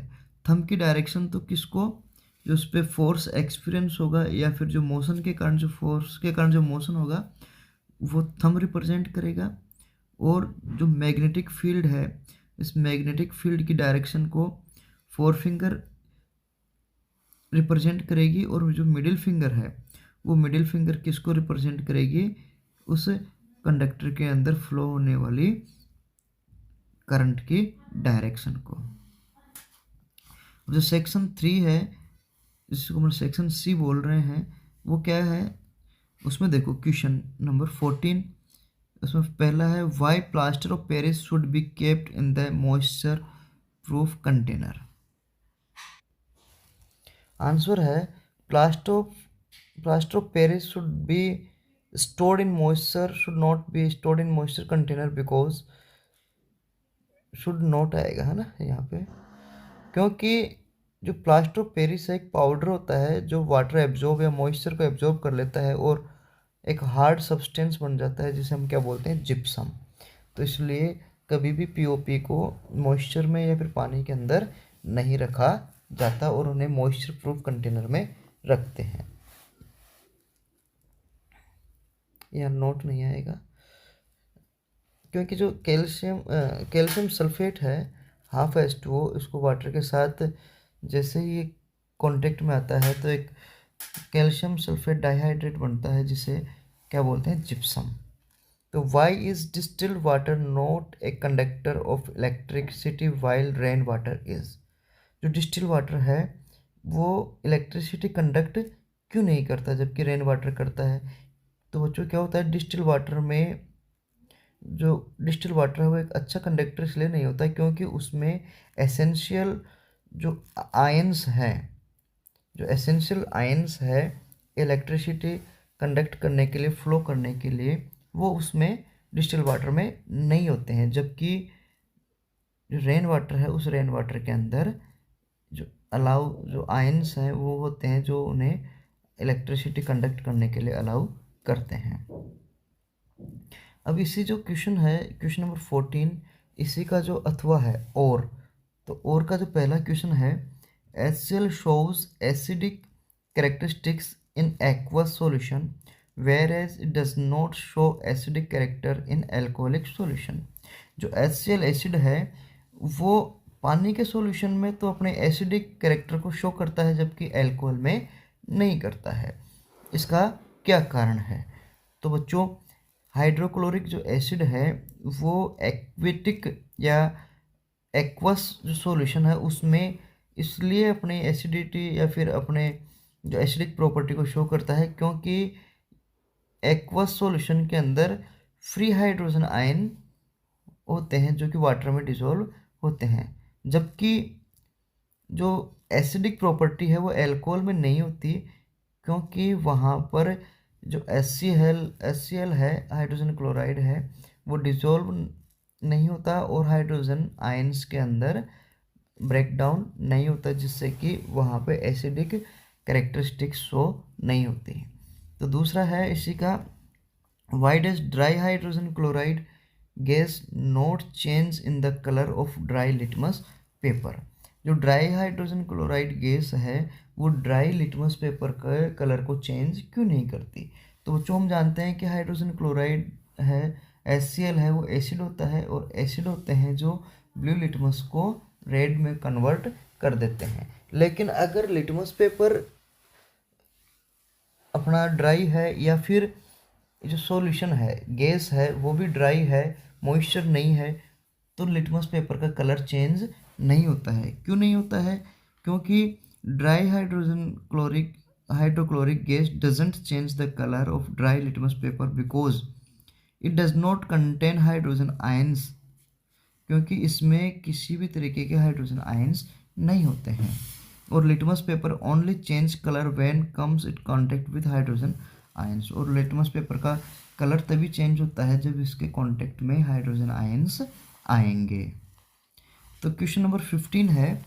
थंब की डायरेक्शन तो किसको, जो उस पर फोर्स एक्सपीरियंस होगा या फिर जो मोशन के कारण जो फोर्स के कारण जो मोशन होगा वो थंब रिप्रेजेंट करेगा। और जो मैग्नेटिक फील्ड है, इस मैग्नेटिक फील्ड की डायरेक्शन को फोर फिंगर रिप्रेजेंट करेगी। और जो मिडिल फिंगर है वो मिडिल फिंगर किसको रिप्रेजेंट करेगी, उस कंडक्टर के अंदर फ्लो होने वाली करंट की डायरेक्शन को। जो सेक्शन 3 है जिसको हम सेक्शन सी बोल रहे हैं वो क्या है, उसमें देखो क्वेश्चन नंबर 14, उसमें पहला है why plaster of Paris should be kept in the moisture proof container. Answer है plaster of Paris should be stored in moisture should not be stored in moisture container because should not आएगा है ना यहाँ पे, क्योंकि जो plaster of Paris है एक पाउडर होता है जो वाटर एब्जॉर्ब या मॉइस्चर को एब्जॉर्ब कर लेता है और एक हार्ड सब्सटेंस बन जाता है जिसे हम क्या बोलते हैं, जिप्सम। तो इसलिए कभी भी पीओपी को मॉइस्चर में या फिर पानी के अंदर नहीं रखा जाता और उन्हें मॉइस्चर प्रूफ कंटेनर में रखते हैं। यहाँ नोट नहीं आएगा क्योंकि जो कैल्शियम सल्फेट है H2O, इसको वाटर के साथ जैसे ही कांटेक्ट में आता है तो एक कैल्शियम सल्फेट डाइहाइड्रेट बनता है जिसे क्या बोलते हैं, जिप्सम। तो why is distilled water not a conductor of electricity while rain water is, जो डिस्टिल वाटर है वो इलेक्ट्रिसिटी कंडक्ट क्यों नहीं करता जबकि रेन वाटर करता है। तो बच्चों क्या होता है, डिस्टिल वाटर में जो डिस्टिल वाटर है वो एक अच्छा कंडक्टर इसलिए नहीं होता क्योंकि उसमें एसेंशियल जो आयंस हैं, जो एसेंशियल आयंस है इलेक्ट्रिसिटी कंडक्ट करने के लिए, फ्लो करने के लिए, वो उसमें डिस्टिल वाटर में नहीं होते हैं। जबकि जो रेन वाटर है उस रेन वाटर के अंदर जो अलाउ, जो आयंस हैं वो होते हैं जो उन्हें इलेक्ट्रिसिटी कंडक्ट करने के लिए अलाउ करते हैं। अब इसी जो क्वेश्चन है, क्वेश्चन नंबर 14, इसी का जो अथवा है और, तो और का जो पहला क्वेश्चन है, HCl shows acidic characteristics in aqueous solution whereas it does not show acidic character in alcoholic solution। जो HCl एसिड है वो पानी के सॉल्यूशन में तो अपने एसिडिक कैरेक्टर को शो करता है जबकि अल्कोहल में नहीं करता है। इसका क्या कारण है? तो बच्चों, हाइड्रोक्लोरिक जो एसिड है वो एक्वेटिक या एक्वस जो सॉल्यूशन है उसमें इसलिए अपनी एसिडिटी या फिर अपने जो एसिडिक प्रॉपर्टी को शो करता है क्योंकि एक्वस सॉल्यूशन के अंदर फ्री हाइड्रोजन आयन होते हैं जो कि वाटर में डिसॉल्व होते हैं, जबकि जो एसिडिक प्रॉपर्टी है वो अल्कोहल में नहीं होती क्योंकि वहाँ पर जो HCl है, हाइड्रोजन क्लोराइड है, वो डिसॉल्व नहीं होता और हाइड्रोजन आयंस के अंदर ब्रेक डाउन नहीं होता, जिससे कि वहाँ पे एसिडिक कैरेक्टरिस्टिक्स शो नहीं होती। तो दूसरा है इसी का, why does dry hydrogen chloride gas note change in the colour of dry litmus paper. जो ड्राई हाइड्रोजन क्लोराइड गैस है वो ड्राई लिटमस पेपर के कलर को चेंज क्यों नहीं करती? तो बच्चों, हम जानते हैं कि हाइड्रोजन क्लोराइड है, HCl है, वो एसिड होता है और एसिड होते हैं जो ब्लू लिटमस को रेड में कन्वर्ट कर देते हैं। लेकिन अगर लिटमस पेपर अपना ड्राई है या फिर जो सॉल्यूशन है, गैस है, वो भी ड्राई है, मॉइस्चर नहीं है, तो लिटमस पेपर का कलर चेंज नहीं होता है। क्यों नहीं होता है? क्योंकि dry hydrochloric gas doesn't change the colour of dry litmus paper because it does not contain hydrogen ions, क्योंकि इसमें किसी भी तरीके के हाइड्रोजन आयंस नहीं होते हैं। और litmus paper only change colour when comes it contact with hydrogen ions, और लिटमस पेपर का कलर तभी चेंज होता है जब इसके कांटेक्ट में हाइड्रोजन आयंस आएंगे। तो क्वेश्चन नंबर 15 है,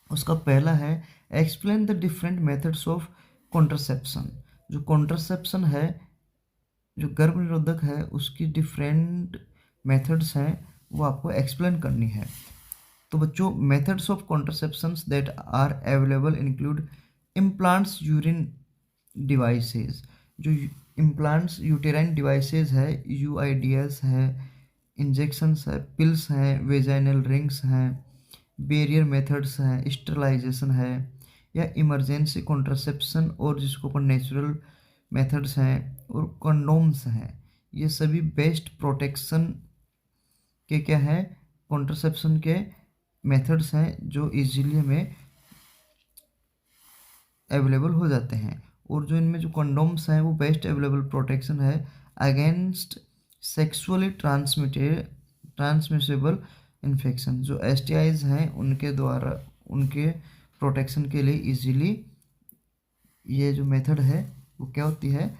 उसका पहला है, explain the different methods of contraception. जो कॉन्ट्रासेप्शन है, जो गर्भ निरोधक है, उसकी डिफरेंट मेथड्स हैं, वो आपको एक्सप्लेन करनी है। तो बच्चों, methods of contraceptions that are available include implants, urine devices. जो इम्प्लांट्स यूटेराइन डिवाइसेस है, UIDS है, इंजेक्शंस है, पिल्स हैं, वेजाइनल रिंग्स हैं, बैरियर मेथड्स हैं, स्टरलाइजेशन है या इमरजेंसी कॉन्ट्रासेप्शन, और जिसको अपन नेचुरल मेथड्स हैं और कंडोम्स हैं। ये सभी बेस्ट प्रोटेक्शन के क्या है, कॉन्ट्रासेप्शन के मेथड्स हैं जो इजीली हमें अवेलेबल हो जाते हैं। और जो इनमें जो कंडोम्स हैं वो बेस्ट अवेलेबल प्रोटेक्शन है अगेंस्ट सेक्सुअली ट्रांसमिसेबल इन्फेक्शन। जो STIs हैं उनके द्वारा, उनके प्रोटेक्शन के लिए इजीली ये जो मेथड है वो क्या होती है,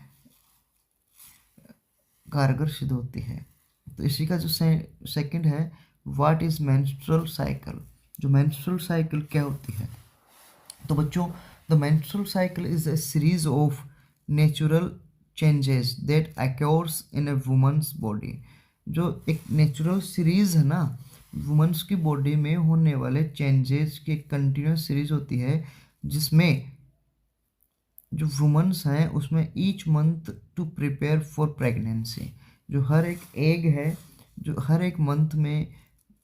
कारगर सिद्ध होती है। तो इसी का जो सेकंड है, व्हाट इज मेंस्ट्रुअल साइकिल। जो मेंस्ट्रुअल साइकिल क्या होती है? तो बच्चों, the menstrual cycle is a series of natural changes that occurs in a woman's body. जो एक नेचुरल सीरीज है ना, वुमेन्स की बॉडी में होने वाले चेंजेस की कंटिन्यूस सीरीज होती है, जिसमें जो वुमेन्स हैं उसमें each month to prepare for pregnancy. जो हर एक एग है, जो हर एक मंथ में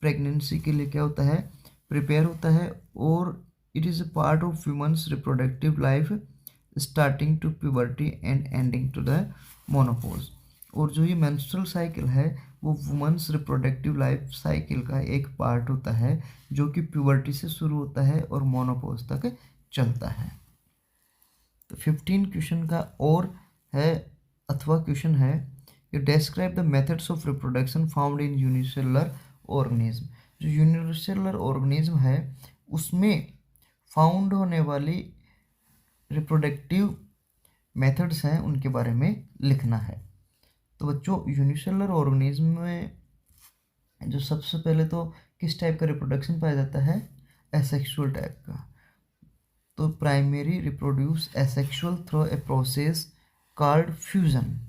प्रेगनेंसी के लिए क्या होता है, प्रिपेयर होता है। और it is a part of womens reproductive life starting to puberty and ending to the menopause. और जो ये मेंस्ट्रुअल साइकिल है वो वुमेन्स रिप्रोडक्टिव लाइफ साइकिल का एक पार्ट होता है जो कि प्यूबर्टी से शुरू होता है और मोनोपोज तक चलता है। तो 15 क्वेश्चन का और है, अथवा क्वेश्चन है, you describe the methods of reproduction found in unicellular organism. जो यूनिसेलुलर ऑर्गेनिज्म है उसमें फाउंड होने वाली रिप्रोडक्टिव मेथड्स हैं उनके बारे में लिखना है। तो बच्चों, यूनिसेलुलर ऑर्गेनिज्म में जो सबसे पहले तो किस टाइप का रिप्रोडक्शन पाया जाता है, एसेक्सुअल टाइप का। तो primary reproduce asexual through a process called fusion.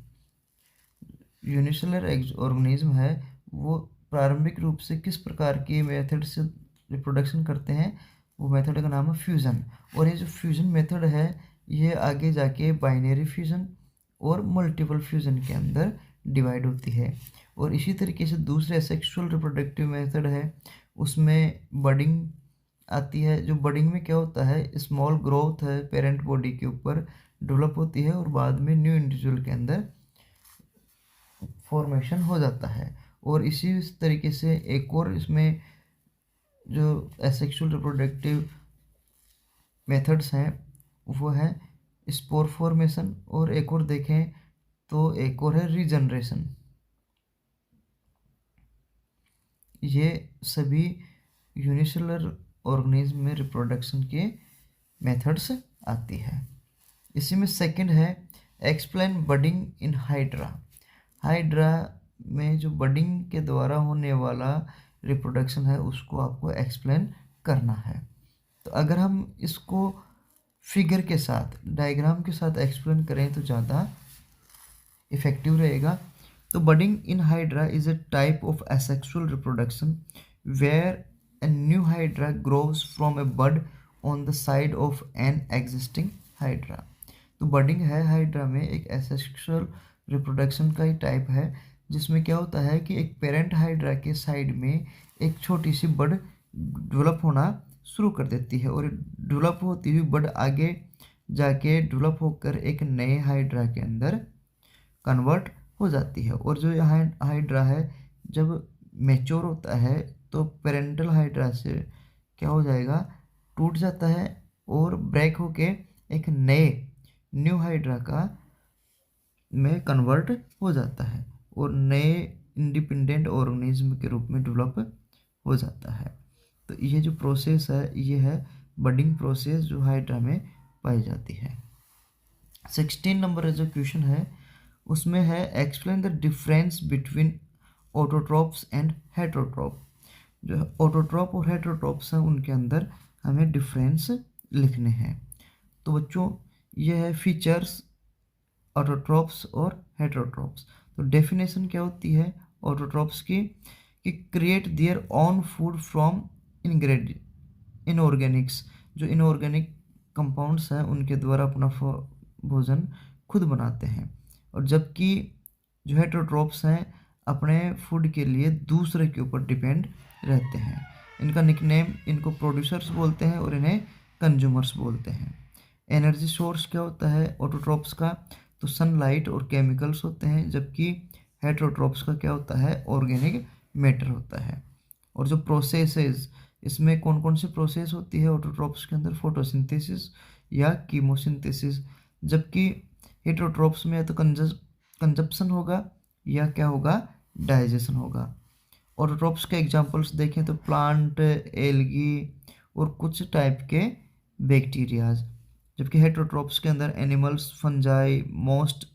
Unicellular organism है वो प्रारंभिक रूप से किस प्रकार के मेथड से रिप्रोडक्शन करते हैं, वो मेथड का नाम है फ्यूज़न। और ये जो फ्यूज़न मेथड है ये आगे जाके बाइनरी फ्यूज़न और मल्टीपल फ्यूज़न के अंदर डिवाइड होती है। और इसी तरीके से दूसरे सेक्सुअल रिप्रोडक्टिव मेथड है उसमें बडिंग आती है। जो बडिंग में क्या होता है, स्मॉल ग्रोथ है पेरेंट बॉडी के ऊपर डेवलप होती है और बाद में न्यू इंडिविजुअल के अंदर फॉर्मेशन हो जाता है। और इसी तरीके से एक और इसमें जो एसेक्सुअल रिप्रोडक्टिव मेथड्स हैं वो है स्पोर फॉर्मेशन, और एक और देखें तो एक और है रीजनरेशन। ये सभी यूनिसेलुलर ऑर्गेनिज्म में रिप्रोडक्शन के मेथड्स आती है। इसी में सेकंड है explain budding in hydra. Hydra में जो बडिंग के द्वारा होने वाला रिप्रोडक्शन है उसको आपको एक्सप्लेन करना है। तो अगर हम इसको फिगर के साथ डायग्राम के साथ एक्सप्लेन करें तो ज़्यादा इफेक्टिव रहेगा। तो budding in hydra is a type of asexual reproduction where a new hydra grows from a bud on the side of an existing hydra। तो बडिंग है हाइड्रा में एक एसेक्सुअल रिप्रोडक्शन का ही टाइप है जिसमें क्या होता है कि एक पेरेंट हाइड्रा के साइड में एक छोटी सी बड डेवलप होना शुरू कर देती है, और डेवलप होती हुई बड आगे जाके डेवलप होकर एक नए हाइड्रा के अंदर कन्वर्ट हो जाती है। और जो यहाँ हाइड्रा है जब मैच्योर होता है तो पेरेंटल हाइड्रा से क्या हो जाएगा, टूट जाता है और ब्रेक होके एक नए न्यू हाइड्रा का में कन्वर्ट हो जाता है और नए इंडिपेंडेंट ऑर्गेनिज्म के रूप में डेवलप हो जाता है। तो ये जो प्रोसेस है ये है बडिंग प्रोसेस जो हाइड्रा में पाई जाती है। 16 नंबर जो क्वेश्चन है उसमें है explain the difference between autotrophs and heterotroph. जो ऑटोट्रॉप और हेटेरोट्रॉप्स हैं उनके अंदर हमें डिफरेंस लिखने हैं। तो बच्चों ये है फीचर्स ऑटोट्रॉप्स और हेटेरोट्रॉप्स। तो डेफिनेशन क्या होती है ऑटोट्रॉप्स की कि create their own food from inorganics. जो इनऑर्गेनिक कंपाउंड्स हैं उनके द्वारा अपना भोजन खुद बनाते हैं, और जबकि जो हेटेरोट्रॉप्स हैं अपने फूड के लिए दूसरे के ऊपर डिपेंड रहते हैं। इनका निकनेम इनको प्रोड्यूसर्स बोलते हैं और इन्हें कंज्यूमर्स बोलते हैं। एनर्जी सोर्स क्या होता है ऑटोट्रॉप्स का, तो सनलाइट और केमिकल्स होते हैं, जबकि हेटेरोट्रॉप्स का क्या होता है ऑर्गेनिक मैटर होता है। और जो प्रोसेसेस इसमें कौन कौन सी प्रोसेस होती है ऑटोट्रॉप्स के अंदर, फोटोसिंथेसिस या कीमोसिंथेसिस, जबकि हेटेरोट्रॉप्स में या तो कंजप्शन होगा या क्या होगा डाइजेशन होगा। ऑटोट्रॉप्स के एग्जांपल्स देखें तो प्लांट, एल्गी और कुछ टाइप के बैक्टीरियाज, जबकि हेटेरोट्रॉप्स के अंदर एनिमल्स, फंजाई, मोस्ट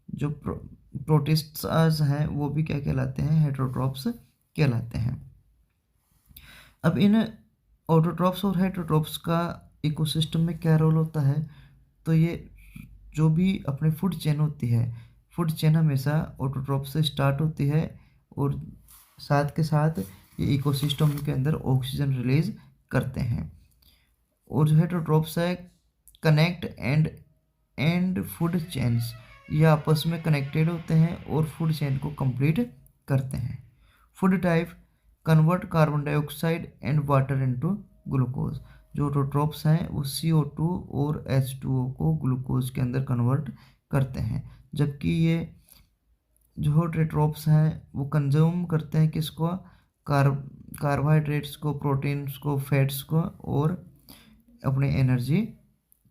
जो प्रोटिस्ट्स हैं वो भी क्या कहलाते हैं, हेटेरोट्रॉप्स कहलाते हैं। अब इन ऑटोट्रॉप्स और हेटेरोट्रॉप्स का इकोसिस्टम में क्या रोल होता है, तो ये जो भी अपने फूड चेन होती है, फूड चेन हमेशा ऑटोट्रॉप से स्टार्ट होती है और साथ के साथ ये इकोसिस्टम के अंदर ऑक्सीजन रिलीज करते हैं। और जो हेटेरोट्रॉप्स है कनेक्ट एंड फूड चेन्स, ये आपस में कनेक्टेड होते हैं और फूड चेन को कंप्लीट करते हैं। Food type convert carbon dioxide and water into glucose. जो ऑटोट्रॉप्स हैं वो CO2 और H2O को ग्लूकोज के अंदर कन्वर्ट करते हैं, जबकि ये जो हेटेरोट्रॉप्स हैं वो कंज्यूम करते हैं किसको, कार्बोहाइड्रेट्स को, प्रोटीन्स को, फैट्स को, और अपनी एनर्जी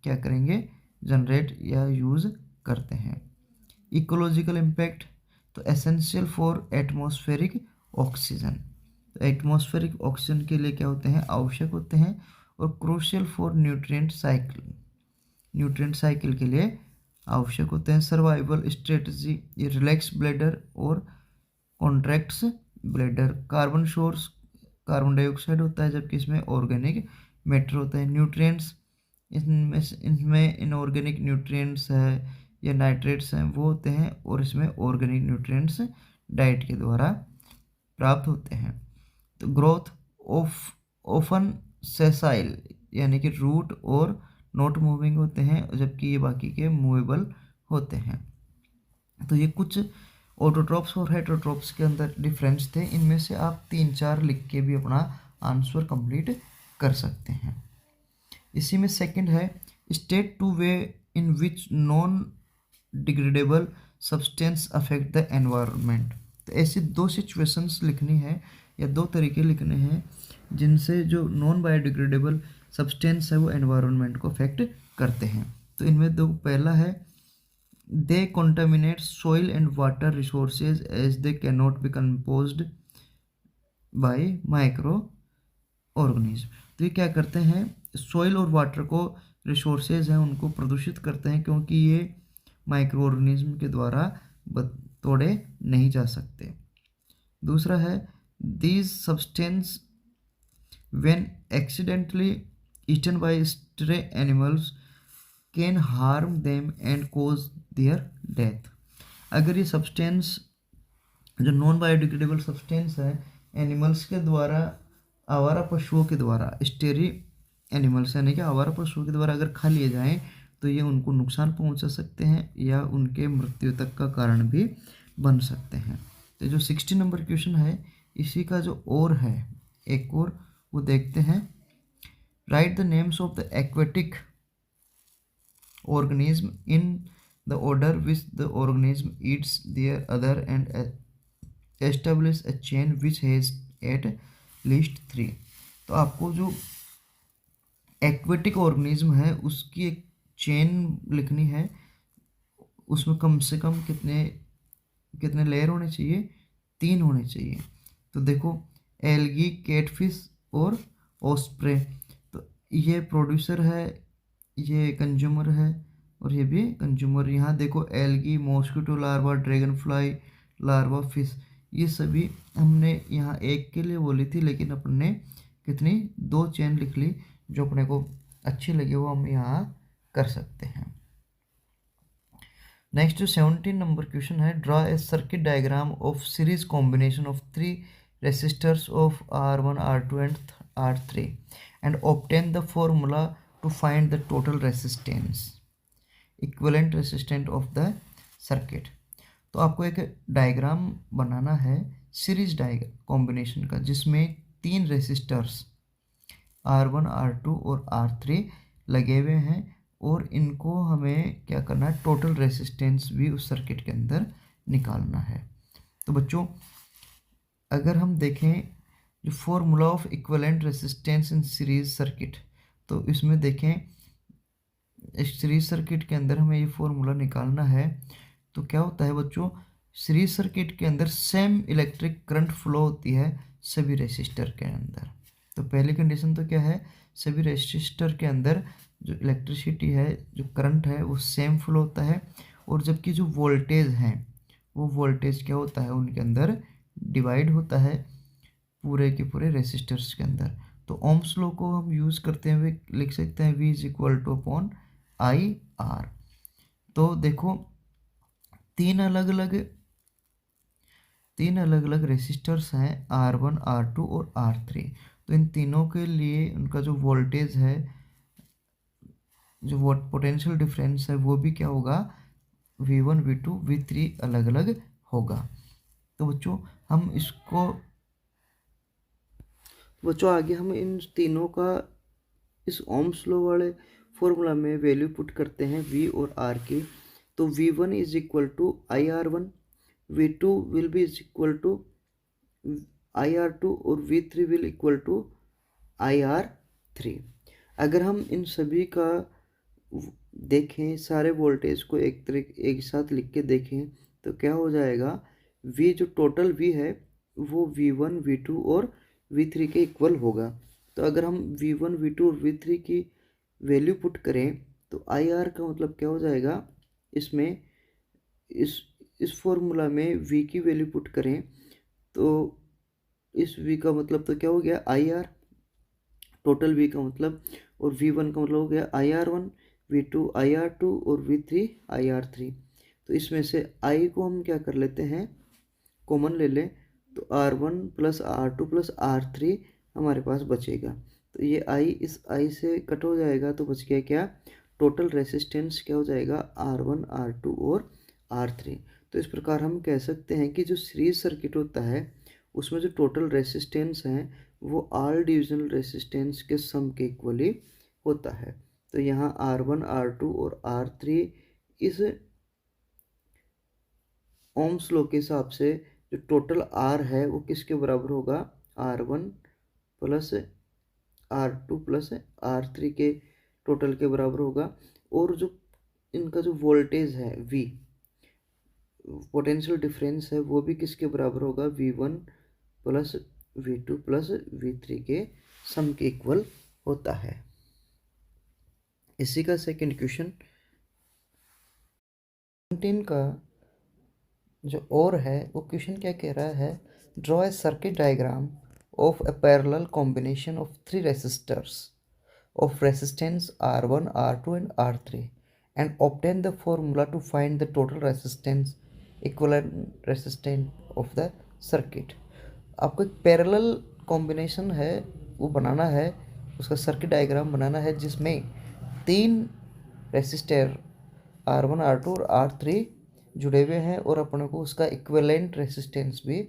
क्या करेंगे जनरेट या यूज़ करते हैं। इकोलॉजिकल इम्पैक्ट तो एसेंशियल फॉर एटमॉस्फेरिक ऑक्सीजन। तो एटमॉस्फेरिक ऑक्सीजन के लिए क्या होते हैं, आवश्यक होते हैं, और क्रूशियल फॉर न्यूट्रिएंट साइकिल के लिए आवश्यक होते हैं। सर्वाइवल स्ट्रेटजी ये रिलैक्स ब्लैडर और contracts bladder. Carbon source carbon dioxide होता है, जबकि इसमें ऑर्गेनिक मैटर होता है। न्यूट्रिएंट्स इनमें इनऑर्गेनिक न्यूट्रिएंट्स है या नाइट्रेट्स हैं वो होते हैं, और इसमें ऑर्गेनिक न्यूट्रिएंट्स डाइट के द्वारा प्राप्त होते हैं। तो ग्रोथ ऑफ ओफन सेसाइल यानी कि रूट और नॉट मूविंग होते हैं, जबकि ये बाकी के मूवेबल होते हैं। तो ये कुछ ऑटोट्रॉप्स और हेटरोट्रॉप्स के अंदर डिफरेंस थे। इनमें से आप 3-4 लिख के भी अपना आंसर कंप्लीट कर सकते हैं। इसी में सेकंड है state two way in which non degradable substance affect the environment. तो ऐसी 2 सिचुएशंस लिखनी है या 2 तरीके लिखने हैं जिनसे जो नॉन बायोडिग्रेडेबल सब्सटेंस है वो एनवायरनमेंट को अफेक्ट करते हैं। तो इनमें 2, पहला है दे contaminate soil and water resources as they cannot be composed by microorganism। तो ये क्या करते हैं, सॉइल और वाटर को रिसोर्सेज हैं उनको प्रदूषित करते हैं, क्योंकि ये माइक्रो ऑर्गेनिज्म के द्वारा तोड़े नहीं जा सकते। दूसरा है these substance when accidentally eaten by stray animals can harm them and cause their death. अगर ये सब्सटेंस जो नॉन बायोडिग्रेडेबल सब्सटेंस है एनिमल्स के द्वारा, आवारा पशुओं के द्वारा, स्टेरी एनिमल्स यानी कि आवारा पशुओं के द्वारा अगर खा लिए जाएं तो ये उनको नुकसान पहुंचा सकते हैं या उनके मृत्यु तक का कारण भी बन सकते हैं। तो जो 60 नंबर क्वेश्चन है इसी का जो और है एक और वो देखते हैं। Right the names of the aquatic organism in the order which the organism eats their other and establish a chain which has at least 3। तो आपको जो एक्वेटिक ऑर्गेनिज्म है उसकी एक चेन लिखनी है, उसमें कम से कम कितने कितने लेयर होने चाहिए, 3 होने चाहिए। तो देखो एल्गी, कैटफिश और ओस्प्रे। तो ये प्रोड्यूसर है, ये कंज्यूमर है और ये भी कंज्यूमर। यहाँ देखो algae, mosquito larva, dragon fly larva, fish, ये सभी हमने यहाँ एक के लिए बोली थी, लेकिन अपन ने कितनी 2 चेन लिख ली। जो अपने को अच्छी लगे वो हम यहाँ कर सकते हैं। नेक्स्ट जो 17 नंबर क्वेश्चन है draw A circuit diagram of series combination of 3 resistors of R1, R2 and R3 and obtain the formula to find the total resistance equivalent resistant of the circuit। तो आपको एक diagram बनाना है series diagram combination का, जिसमें 3 resistors R1, R2 और R3 लगे हुए हैं, और इनको हमें क्या करना है, टोटल रेसिस्टेंस भी उस सर्किट के अंदर निकालना है। तो बच्चों अगर हम देखें जो formula of equivalent resistance in series circuit, तो इसमें देखें सीरीज सर्किट के अंदर हमें ये फॉर्मूला निकालना है। तो क्या होता है बच्चों, सीरीज सर्किट के अंदर सेम इलेक्ट्रिक करंट फ्लो होती है सभी रेसिस्टर के अंदर। तो पहली कंडीशन तो क्या है, सभी रेसिस्टर के अंदर जो इलेक्ट्रिसिटी है, जो करंट है वो सेम फ्लो होता है, और जबकि जो वोल्टेज हैं वो वोल्टेज क्या होता है उनके अंदर डिवाइड होता है पूरे के पूरे रेसिस्टर्स के अंदर। तो ओम्स लॉ को हम यूज़ करते हुए लिख सकते हैं V = IR। तो देखो तीन अलग अलग रेसिस्टर्स हैं R1, R2 और R3। तो इन तीनों के लिए उनका जो वोल्टेज है, जो पोटेंशियल डिफरेंस है वो भी क्या होगा, V1, V2, V3 अलग अलग होगा। तो बच्चों आगे हम इन तीनों का इस ओम्स लॉ वाले फॉर्मूला में वैल्यू पुट करते हैं V और R की। तो V1 = IR1, V2 will be = IR2 और V3 विल = IR3। अगर हम इन सभी का देखें, सारे वोल्टेज को एक साथ लिख के देखें तो क्या हो जाएगा, V जो टोटल V है वो V1, V2 और V3 के इक्वल होगा। तो अगर हम V1, V2 और V3 की वैल्यू पुट करें तो IR का मतलब क्या हो जाएगा, इसमें इस फॉर्मूला में V की वैल्यू पुट करें तो इस V का मतलब तो क्या हो गया, IR, टोटल V का मतलब, और V1 का मतलब हो गया IR1, V2 IR2 और V3 IR3। तो इसमें से I को हम क्या कर लेते हैं, कॉमन ले लें, तो R1 plus R2 plus R3 हमारे पास बचेगा। तो ये I इस I से कट हो जाएगा, तो बच गया क्या, टोटल रेसिस्टेंस क्या हो जाएगा, R1 R2 और R3। तो इस प्रकार हम कह सकते हैं कि जो सीरीज सर्किट होता है उसमें जो टोटल रेसिस्टेंस है वो ऑल डिविजनल रेसिस्टेंस के सम के इक्वली होता है। तो यहाँ R1 R2 और R3 इस ओम्स लॉ के हिसाब से जो टोटल R है वो किसके बराबर होगा, R1 plus R2 plus R3 के टोटल के बराबर होगा। और जो इनका जो वोल्टेज है V, पोटेंशियल डिफरेंस है, वो भी किसके बराबर होगा, V1 plus V2 plus V3 के सम के इक्वल होता है। इसी का सेकंड क्वेश्चन 17 का जो और है वो क्वेश्चन क्या कह रहा है, draw A circuit diagram of A parallel combination of 3 resistors of resistance R1, R2 and R3 and obtain the formula to find the total resistance equivalent resistance of the circuit। आपको एक parallel combination है वो बनाना है, उसका circuit diagram बनाना है जिसमें 3 resistor R1, R2 और R3 जुड़े हुए हैं और अपने को उसका इक्विवेलेंट रेसिस्टेंस भी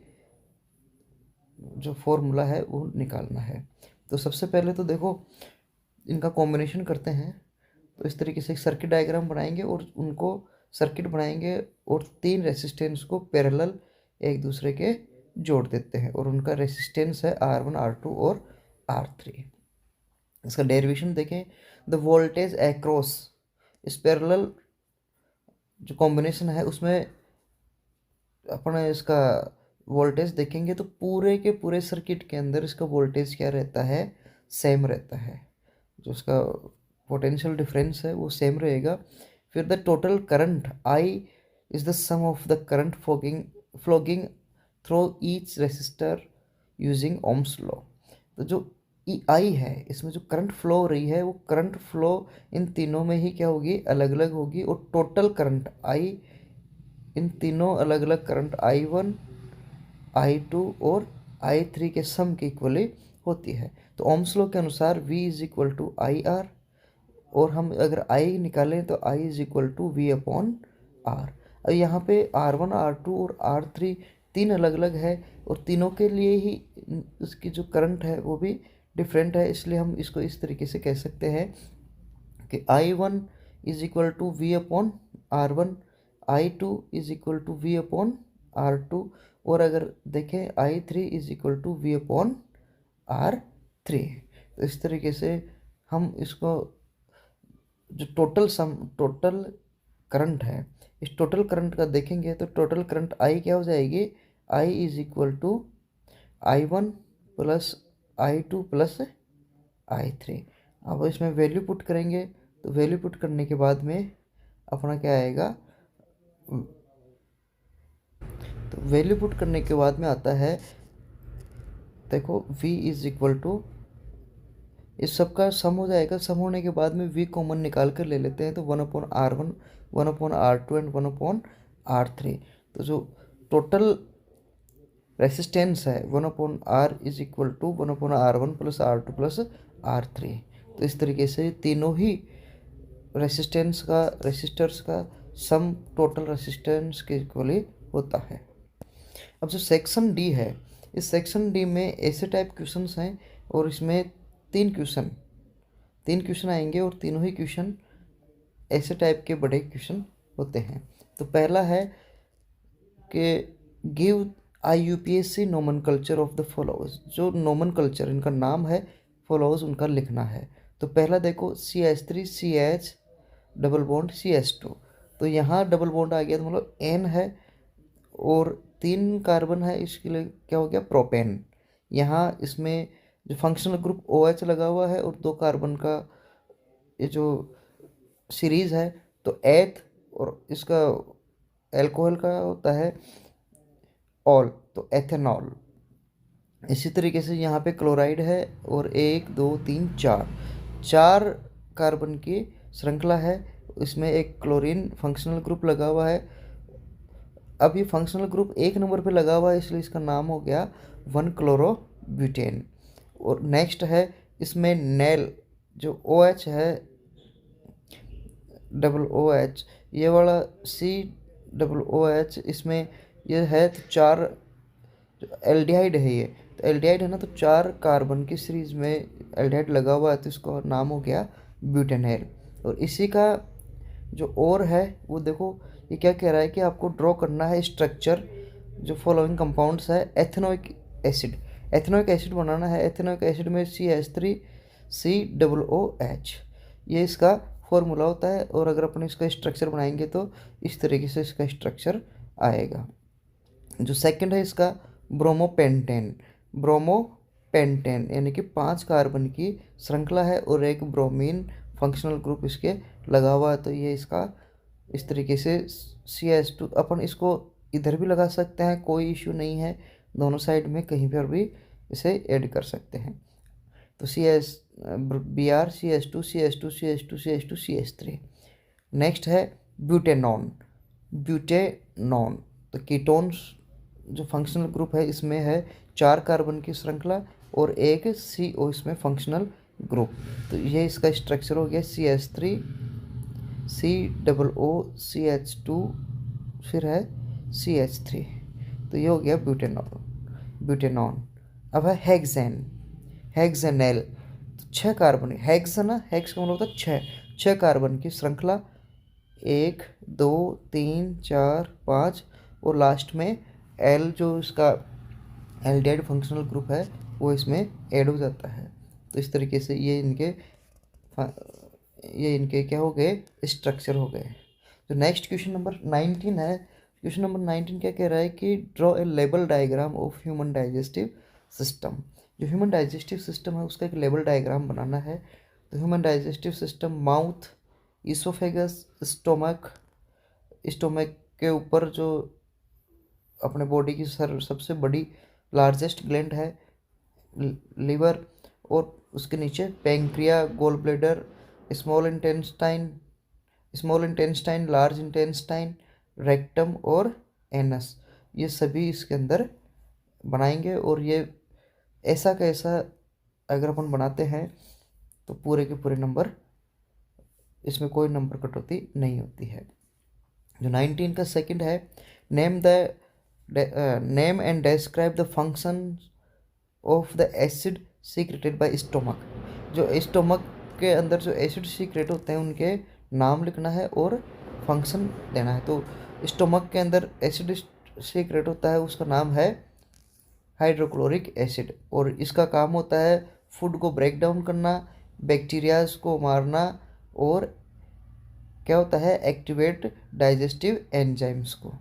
जो फॉर्मूला है वो निकालना है। तो सबसे पहले तो देखो इनका कॉम्बिनेशन करते हैं, तो इस तरीके से एक सर्किट डायग्राम बनाएंगे और उनको सर्किट बनाएंगे और 3 रेसिस्टेंस को पैरेलल एक दूसरे के जोड़ देते हैं और उनका रेसिस्टेंस है R1, R2 और R3। इसका डेरिवेशन देखें, द वोल्टेज अक्रॉस, इस पैरेलल जो कॉम्बिनेशन है उसमें अपन इसका वोल्टेज देखेंगे तो पूरे के पूरे सर्किट के अंदर इसका वोल्टेज क्या रहता है, सेम रहता है। जो उसका पोटेंशियल डिफरेंस है वो सेम रहेगा। फिर the total current I is the sum of the current flowing through each resistor using Ohm's law. तो जो I है इसमें जो करंट फ्लो हो रही है वो करंट फ्लो इन तीनों में ही क्या होगी, अलग अलग होगी और टोटल करंट I इन तीनों अलग अलग करंट I1, I2 और I3 के सम के इक्वली होती है। तो ओम्स लॉ के अनुसार V is equal to IR और हम अगर I निकालें तो I is equal to V upon R। अब यहाँ पे R1, R2 और R3 तीन अलग अलग है और तीनों के लिए ही उसकी जो करंट है वो भी डिफरेंट है, इसलिए हम इसको इस तरीके से कह सकते हैं कि I1 is equal to V upon R1, I2 is equal to V upon R2 और अगर देखें I3 is equal to V upon R3। तो इस तरीके से हम इसको जो टोटल करंट है, इस टोटल करंट का देखेंगे तो टोटल करंट I क्या हो जाएगी, I is equal to I1 plus I2 plus I3। अब इसमें वैल्यू पुट करेंगे तो वैल्यू पुट करने के बाद में अपना क्या आएगा, तो वैल्यू पुट करने के बाद में आता है, देखो V इज इक्वल टू, इस सब का सम हो जाएगा, सम होने के बाद में V कॉमन निकाल कर ले लेते हैं तो 1/R1, 1/R2 एंड 1/R3। तो जो टोटल रेसिस्टेंस है 1/R is equal to 1/R1 plus R2 plus R3। तो इस तरीके से तीनों ही रेसिस्टर्स का सम टोटल रेसिस्टेंस के इक्वली होता है। अब जो सेक्शन डी है, इस सेक्शन डी में ऐसे टाइप क्वेश्चंस हैं और इसमें तीन क्वेश्चन आएंगे और तीनों ही क्वेश्चन ऐसे टाइप के बड़े क्वेश्चन होते हैं। तो पहला है कि give IUPAC nomenclature of the followers, जो नोमेनक्लेचर इनका नाम है फॉलोअर्स उनका लिखना है। तो पहला देखो CH3 CH double bond CH2, तो यहाँ डबल बॉन्ड आ गया तो मतलब N है और 3 कार्बन है, इसके लिए क्या हो गया, प्रोपेन। यहाँ इसमें जो फंक्शनल ग्रुप OH लगा हुआ है और 2 कार्बन का ये जो सीरीज है तो एथ और इसका एल्कोहल का होता है ऑल, तो एथेनॉल। इसी तरीके से यहाँ पे क्लोराइड है और 1 2 3 4, 4 कार्बन की श्रृंखला है, इसमें एक क्लोरीन फंक्शनल ग्रुप लगा हुआ है। अब ये फंक्शनल ग्रुप 1 नंबर पे लगा हुआ है, इसलिए इसका नाम हो गया 1-क्लोरोब्यूटेन। और नेक्स्ट है इसमें नेल, जो OH है, OH, ये वाला COOH, इसमें ये है तो 4 एल्डिहाइड है ये, तो एल्डिहाइड है ना, तो 4 कार्बन की सीरीज में एल्डिहाइड लगा हुआ है, तो इसका नाम हो गया ब्यूटेनॉल। और इसी का जो और है वो देखो, ये क्या कह रहा है कि आपको ड्रॉ करना है स्ट्रक्चर, जो फॉलोइंग कंपाउंड्स है एथेनोइक एसिड, एथेनोइक एसिड बनाना है। एथेनोइक एसिड में CH3COOH, ये इसका फॉर्मूला होता है। और अगर अपन इसका स्ट्रक्चर बनाएंगे तो इस तरीके से इसका स्ट्रक्चर आएगा। जो सेकंड है इसका ब्रोमोपेंटेन, ब्रोमोपेंटेन यानी कि 5 कार्बन की श्रृंखला है और एक ब्रोमीन फंक्शनल ग्रुप इसके लगा हुआ है, तो ये इसका इस तरीके से CH2, अपन इसको इधर भी लगा सकते हैं, कोई इश्यू नहीं है, दोनों साइड में कहीं पर भी इसे ऐड कर सकते हैं। तो Br CH2 नेक्स्ट है ब्यूटेनॉन, ब्यूटेनॉन, तो कीटोन्स जो फंक्शनल ग्रुप है इसमें है 4 कार्बन की श्रृंखला और एक CO इसमें फंक्शनल ग्रुप, तो ये इसका स्ट्रक्चर हो गया CH3COOCH2, फिर है CH3, तो ये हो गया ब्यूटेनॉन। अब है हेक्सेन, हेक्सेनेल, तो 6 कार्बन, हेक्स है ना, हेक्स का मतलब होता है 6 कार्बन की श्रृंखला, 1 2 3 4 5, और लास्ट में एल जो इसका एल्डिहाइड फंक्शनल ग्रुप है वो इसमें ऐड हो जाता है। तो इस तरीके से ये इनके क्या हो गए, स्ट्रक्चर हो गए। तो नेक्स्ट क्वेश्चन नंबर 19 है। क्वेश्चन नंबर 19 क्या कह रहा है कि draw a label diagram of human digestive system. जो ह्यूमन डाइजेस्टिव सिस्टम है उसका एक लेबल डायग्राम बनाना है। तो human digestive system, mouth, oesophagus, stomach, stomach के ऊपर जो अपने बॉडी की सबसे बड़ी लार्जेस्ट ग्लैंड है लीवर, और उसके नीचे pancreas, gall bladder, small intestine, large intestine, rectum और एनस, ये सभी इसके अंदर बनाएंगे। और ये ऐसा कैसा अगर अपन बनाते हैं तो पूरे के पूरे नंबर, इसमें कोई नंबर कटौती नहीं होती है। जो 19 का सेकंड है, name and describe the function of the acid secreted by stomach. जो स्टोमक के अंदर जो एसिड सीक्रेट होते हैं उनके नाम लिखना है और फंक्शन देना है। तो स्टोमक के अंदर एसिड सीक्रेट होता है, उसका नाम है हाइड्रोक्लोरिक एसिड, और इसका काम होता है फूड को ब्रेक डाउन करना, बैक्टीरियाज को मारना, और क्या होता है, एक्टिवेट डाइजेस्टिव एंजाइम्स को।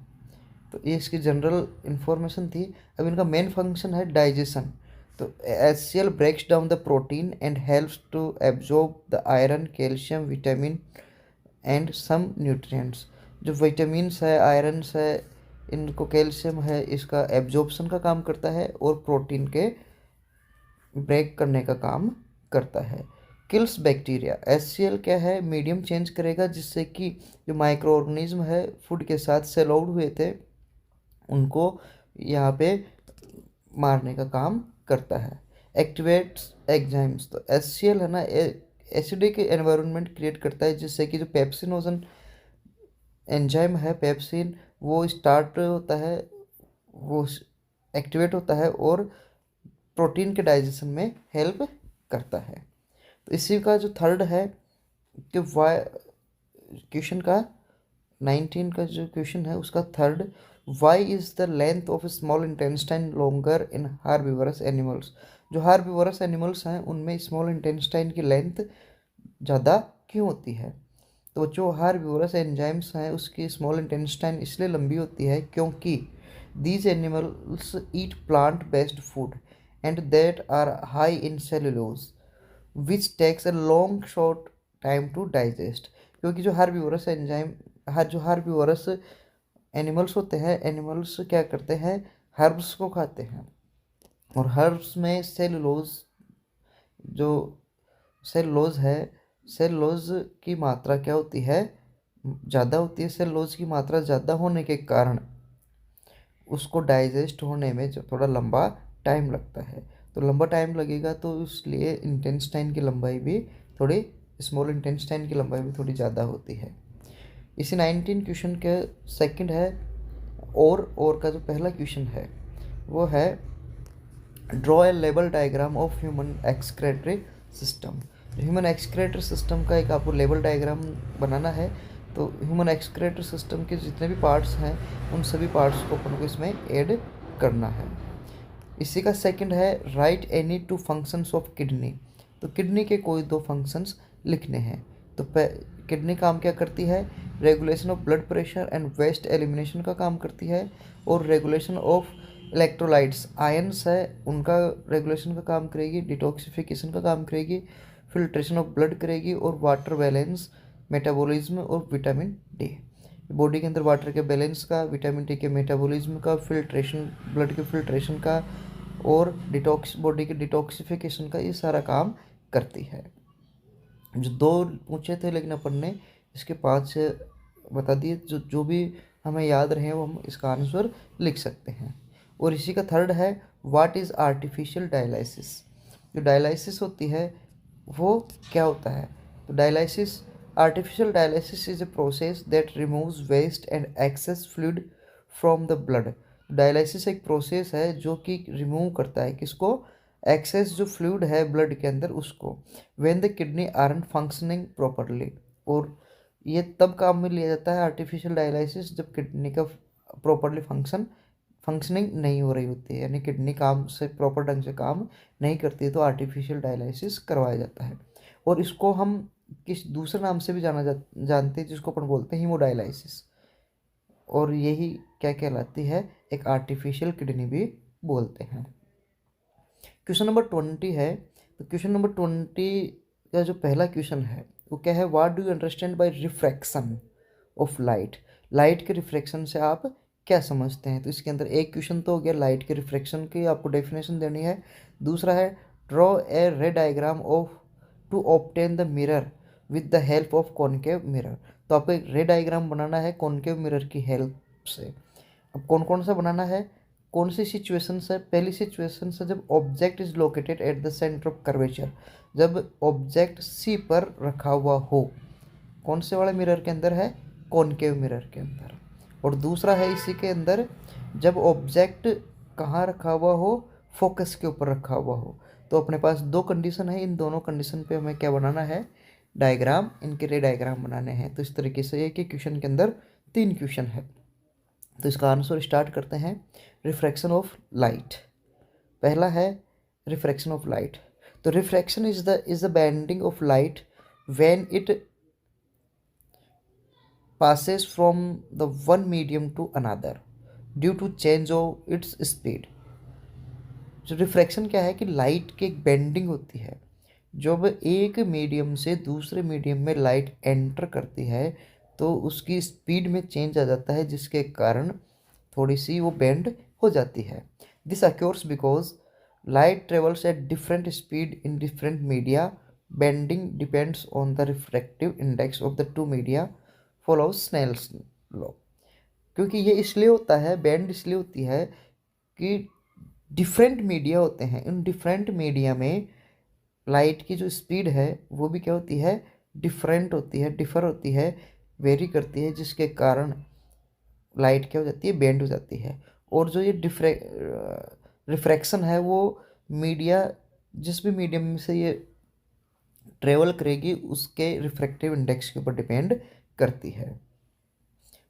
तो ये इसकी जनरल इंफॉर्मेशन थी। अब इनका मेन फंक्शन है डाइजेशन। तो HCl breaks down the protein and helps to absorb the iron, calcium, vitamin and some nutrients. जो विटामिन्स है, आयरन्स है, इनको कैल्शियम है, इसका एब्जॉर्प्शन का काम करता है और प्रोटीन के ब्रेक करने का काम करता है। किल्स बैक्टीरिया, HCl क्या है, मीडियम चेंज करेगा जिससे कि जो माइक्रो ऑर्गेनिज्म है फूड के साथ सेल आउट हुए थे उनको यहाँ पे मारने का काम करता है। एक्टिवेट्स एंजाइम्स, तो HCl है ना, एसिडिक एनवायरनमेंट क्रिएट करता है जिससे कि जो पेप्सिनोजन एंजाइम है, पेप्सिन, वो स्टार्ट होता है, वो एक्टिवेट होता है और प्रोटीन के डाइजेशन में हेल्प करता है। तो इसी का जो थर्ड है कि वाई, क्वेश्चन का 19 का जो क्वेश्चन है उसका third, why is the length of small intestine longer in herbivorous animals. जो हार्बिवरस एनिमल्स हैं उनमें स्मॉल इंटेस्टाइन की लेंथ ज़्यादा क्यों होती है। तो जो हार्बिवरस एंजाइम्स हैं उसकी स्मॉल इंटेस्टाइन इसलिए लंबी होती है क्योंकि these animals eat plant based food and that are high in cellulose which takes a long short time to digest। क्योंकि जो हार्बिवरस एंजाइम, जो हार्बिवरस एनिमल्स होते हैं, एनिमल्स क्या करते हैं, हर्ब्स को खाते हैं, और हर्ब्स में सेलुलोज जो सेलुलोज है, सेलुलोज की मात्रा क्या होती है, ज़्यादा होती है। सेलुलोज की मात्रा ज़्यादा होने के कारण उसको डाइजेस्ट होने में जो थोड़ा लंबा टाइम लगता है, तो लंबा टाइम लगेगा तो इसलिए इंटेस्टाइन की लंबाई भी थोड़ी, स्मॉल इंटेस्टाइन की लंबाई भी थोड़ी ज़्यादा होती है। इसी 19 क्वेश्चन के सेकंड है, और का जो पहला क्वेश्चन है वो है draw A label diagram of human excretory system. Human excretory system का एक आपको लेबल डायग्राम बनाना है। तो ह्यूमन एक्सक्रेटरी सिस्टम के जितने भी पार्ट्स हैं उन सभी पार्ट्स को अपन को इसमें ऐड करना है। इसी का सेकंड है right any two functions of kidney. तो किडनी के कोई दो फंक्शंस लिखने हैं। तो किडनी काम क्या करती है, regulation of blood pressure and waste elimination का काम करती है, और रेगुलेशन ऑफ इलेक्ट्रोलाइट्स आयंस है उनका रेगुलेशन का काम करेगी, डिटॉक्सिफिकेशन का काम करेगी, फिल्ट्रेशन ऑफ ब्लड करेगी, और वाटर बैलेंस, मेटाबॉलिज्म और विटामिन डी। बॉडी के अंदर वाटर के बैलेंस का, विटामिन डी के मेटाबॉलिज्म का, फिल्ट्रेशन, ब्लड के फिल्ट्रेशन का, और डिटॉक्स, बॉडी के डिटॉक्सिफिकेशन का, ये सारा काम करती है। जो दो पूछे थे लेकिन अपन ने इसके 5 बता दिए, जो भी हमें याद रहे वो हम इसका आंसर लिख सकते हैं। और इसी का थर्ड है व्हाट इज़ आर्टिफिशियल डायलिसिस। जो डायलिसिस होती है वो क्या होता है, तो dialysis, artificial dialysis is a process that removes waste and excess fluid from the blood. Dialysis एक प्रोसेस है जो कि रिमूव करता है किसको, एक्सेस जो फ्लूइड है ब्लड के अंदर उसको, when the kidney aren't functioning properly. और ये तब काम में लिया जाता है आर्टिफिशियल डायलिसिस जब किडनी का प्रॉपरली फंक्शनिंग नहीं हो रही होती है, यानी किडनी काम से प्रॉपर ढंग से काम नहीं करती है, तो आर्टिफिशियल डायलिसिस करवाया जाता है। और इसको हम किस दूसरे नाम से भी जानते हैं जिसको अपन बोलते हैं हीमोडायलिसिस, और यही क्या कहलाती है, एक आर्टिफिशियल किडनी भी बोलते हैं। क्वेश्चन नंबर 20 है। तो क्वेश्चन नंबर 20 का जो पहला क्वेश्चन है वो क्या है, what do you understand bye refraction of light. Light के रिफ्रैक्शन से आप क्या समझते हैं। तो इसके अंदर एक क्वेश्चन तो हो गया लाइट के रिफ्रैक्शन की, आपको डेफिनेशन देनी है। दूसरा है draw a ray diagram of to obtain the mirror with the help of concave mirror. तो आपको एक रे डायग्राम बनाना है कॉनकेव मिरर की हेल्प से। अब कौन कौन सा बनाना है, कौन सी सिचुएशन है, पहली सिचुएशन है जब object is located at the centre of curvature, जब ऑब्जेक्ट सी पर रखा हुआ हो, कौन से वाले मिरर के अंदर है, कॉनकेव मिरर के अंदर। और दूसरा है इसी के अंदर जब ऑब्जेक्ट कहाँ रखा हुआ हो, फोकस के ऊपर रखा हुआ हो। तो अपने पास दो कंडीशन है, इन दोनों कंडीशन पे हमें क्या बनाना है, डायग्राम, इनके रे डायग्राम बनाने हैं। तो इस तरीके से एक ही क्वेश्चन के अंदर 3 क्वेश्चन है। तो इसका आंसर स्टार्ट करते हैं। रिफ्रैक्शन ऑफ लाइट, पहला है रिफ्रैक्शन ऑफ लाइट। तो refraction is the bending of light when it passes from the one medium to another due to change of its speed। जो रिफ्रैक्शन क्या है कि लाइट की एक बेंडिंग होती है, जब एक मीडियम से दूसरे मीडियम में लाइट एंटर करती है तो उसकी स्पीड में चेंज आ जाता है, जिसके कारण थोड़ी सी वो बेंड हो जाती है। This occurs because light travels at different speed in different media, bending depends on the refractive index of the two media follows Snell's law. क्योंकि ये इसलिए होता है, बेंड इसलिए होती है कि डिफरेंट मीडिया होते हैं, इन डिफरेंट मीडिया में लाइट की जो स्पीड है वो भी क्या होती है, डिफरेंट होती है, डिफर होती है, वेरी करती है, जिसके कारण लाइट क्या हो जाती है, बेंड हो जाती है। और जो ये रिफ्रैक्शन है वो मीडिया, जिस भी मीडियम में से ये ट्रेवल करेगी उसके रिफ्रैक्टिव इंडेक्स के ऊपर डिपेंड करती है।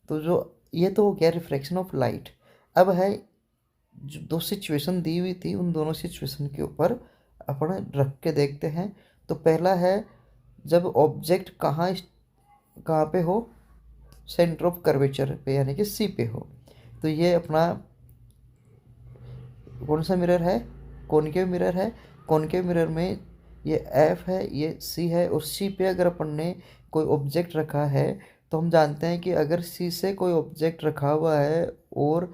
तो जो ये तो हो गया रिफ्रैक्शन ऑफ लाइट। अब है जो दो सिचुएशन दी हुई थी उन दोनों सिचुएशन के ऊपर अपन रख के देखते हैं। तो पहला है जब ऑब्जेक्ट कहाँ पे हो, सेंटर ऑफ कर्वेचर पे यानी कि सी पे हो। तो ये अपना कौन सा मिरर है, कॉनकेव मिरर है। कॉनकेव मिरर में ये एफ है, ये सी है, और सी पे अगर अपन ने कोई ऑब्जेक्ट रखा है तो हम जानते हैं कि अगर सी से कोई ऑब्जेक्ट रखा हुआ है और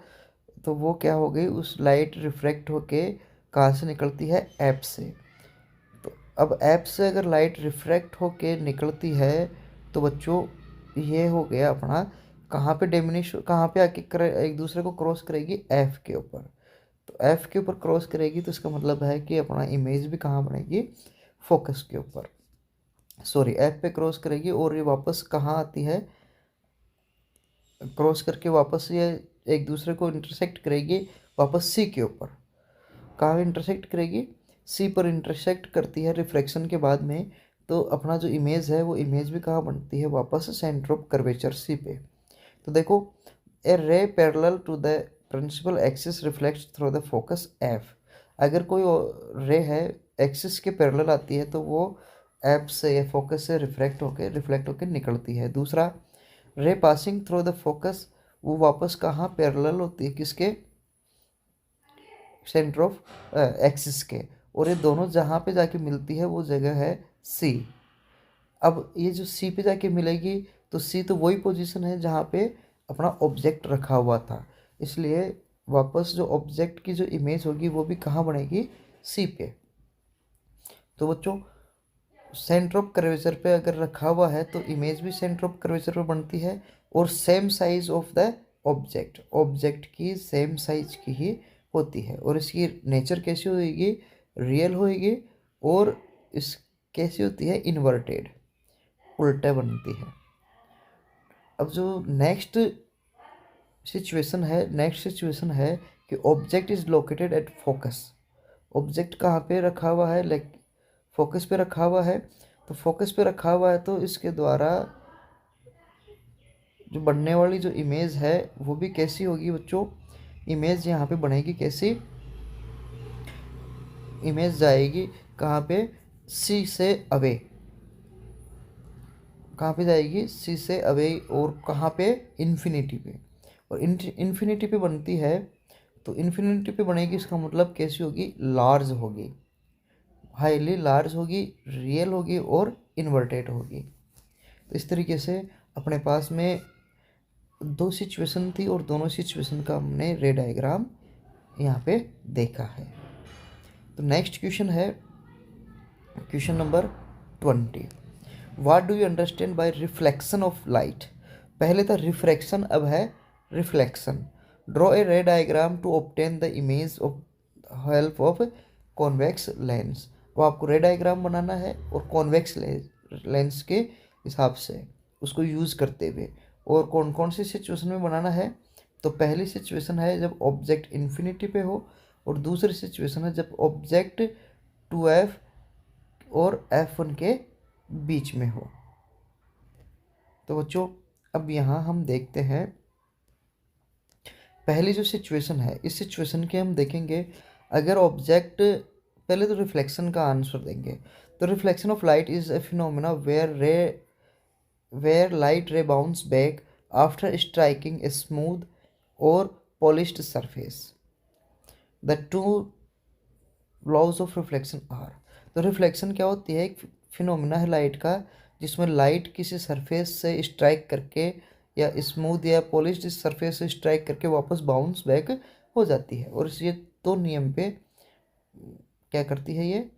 तो वो क्या हो गई, उस लाइट रिफ्रैक्ट होके कहाँ से निकलती है, एफ से। तो अब ऐप से अगर लाइट रिफ्रैक्ट होके निकलती है तो बच्चों ये हो गया अपना, कहाँ पे डिमिनिश, कहाँ पे आके एक दूसरे को क्रॉस करेगी, एफ के ऊपर। तो एफ के ऊपर क्रॉस करेगी तो इसका मतलब है कि अपना इमेज भी कहाँ बनेगी, फोकस के ऊपर, सॉरी एफ पे क्रॉस करेगी और ये वापस कहाँ आती है, क्रॉस करके वापस ये एक दूसरे को इंटरसेक्ट करेगी वापस सी के ऊपर। कहाँ इंटरसेक्ट करेगी, सी पर इंटरसेक्ट करती है रिफ्रैक्शन के बाद में। तो अपना जो इमेज है वो इमेज भी कहाँ बनती है, वापस सेंटर ऑफ कर्वेचर सी पे। तो देखो, a ray parallel to the principal axis reflects through the focus F. अगर कोई रे है एक्सिस के पैरेलल आती है तो वो एफ से या फोकस से रिफ्लेक्ट होकर निकलती है। दूसरा, रे पासिंग थ्रू द फोकस, वो वापस कहाँ पैरेलल होती है, किसके, सेंटर ऑफ एक्सिस के। और ये दोनों जहाँ पे जाके मिलती है वो जगह है सी। अब ये जो सी पे जाके मिलेगी तो सी तो वही पोजीशन है जहाँ पे अपना ऑब्जेक्ट रखा हुआ था, इसलिए वापस जो ऑब्जेक्ट की जो इमेज होगी वो भी कहाँ बनेगी, सी पे। तो बच्चों सेंटर ऑफ कर्वेचर पे अगर रखा हुआ है तो इमेज भी सेंटर ऑफ कर्वेचर पे बनती है, और same size of the object, object की सेम साइज की ही होती है। और इसकी नेचर कैसी होगी, रियल होगी, और इस कैसी होती है, इन्वर्टेड, उल्टा बनती है। अब जो नेक्स्ट सिचुएशन है कि object is located at focus. Object कहाँ पे रखा हुआ है, लाइक फोकस पे रखा हुआ है। तो फोकस पे रखा हुआ है तो इसके द्वारा जो बनने वाली जो इमेज है वो भी कैसी होगी बच्चों, इमेज यहाँ पे बनेगी कैसी, इमेज जाएगी कहाँ पे, सी से अवे, कहाँ पे जाएगी, सी से अवे, और कहाँ पे, इन्फिनिटी पे। और इन्फिनिटी पे बनती है तो इन्फिनिटी पे बनेगी, इसका मतलब कैसी होगी, लार्ज होगी, हाईली लार्ज होगी, रियल होगी और इन्वर्टेड होगी। तो इस तरीके से अपने पास में दो सिचुएशन थी और दोनों सिचुएशन का हमने रे डायग्राम यहाँ पे देखा है। तो नेक्स्ट क्वेश्चन है question number 20। What do you understand by reflection of light. पहले था रिफ्रैक्शन, अब है reflection. Draw a ray diagram to obtain the image of help of convex lens. वो आपको रे डायग्राम बनाना है और कॉन्वेक्स लेंस के हिसाब से उसको यूज़ करते हुए। और कौन कौन सी सिचुएशन में बनाना है, तो पहली सिचुएशन है जब ऑब्जेक्ट इन्फिनिटी पे हो, और दूसरी सिचुएशन है जब ऑब्जेक्ट 2f और f1 के बीच में हो। तो बच्चों अब यहाँ हम देखते हैं पहली जो सिचुएशन है, इस सिचुएशन के हम देखेंगे अगर ऑब्जेक्ट, पहले तो रिफ्लेक्शन का आंसर देंगे। तो reflection of light is a phenomena where light ray bounce back after striking a smooth or polished surface. The two laws of reflection are। तो रिफ्लेक्शन क्या होती है, एक फिनोमेना है लाइट का जिसमें लाइट किसी सरफेस से स्ट्राइक करके या स्मूथ या पॉलिश्ड सरफेस से स्ट्राइक करके वापस बाउंस बैक हो जाती है। और ये दो नियम पे क्या करती है, ये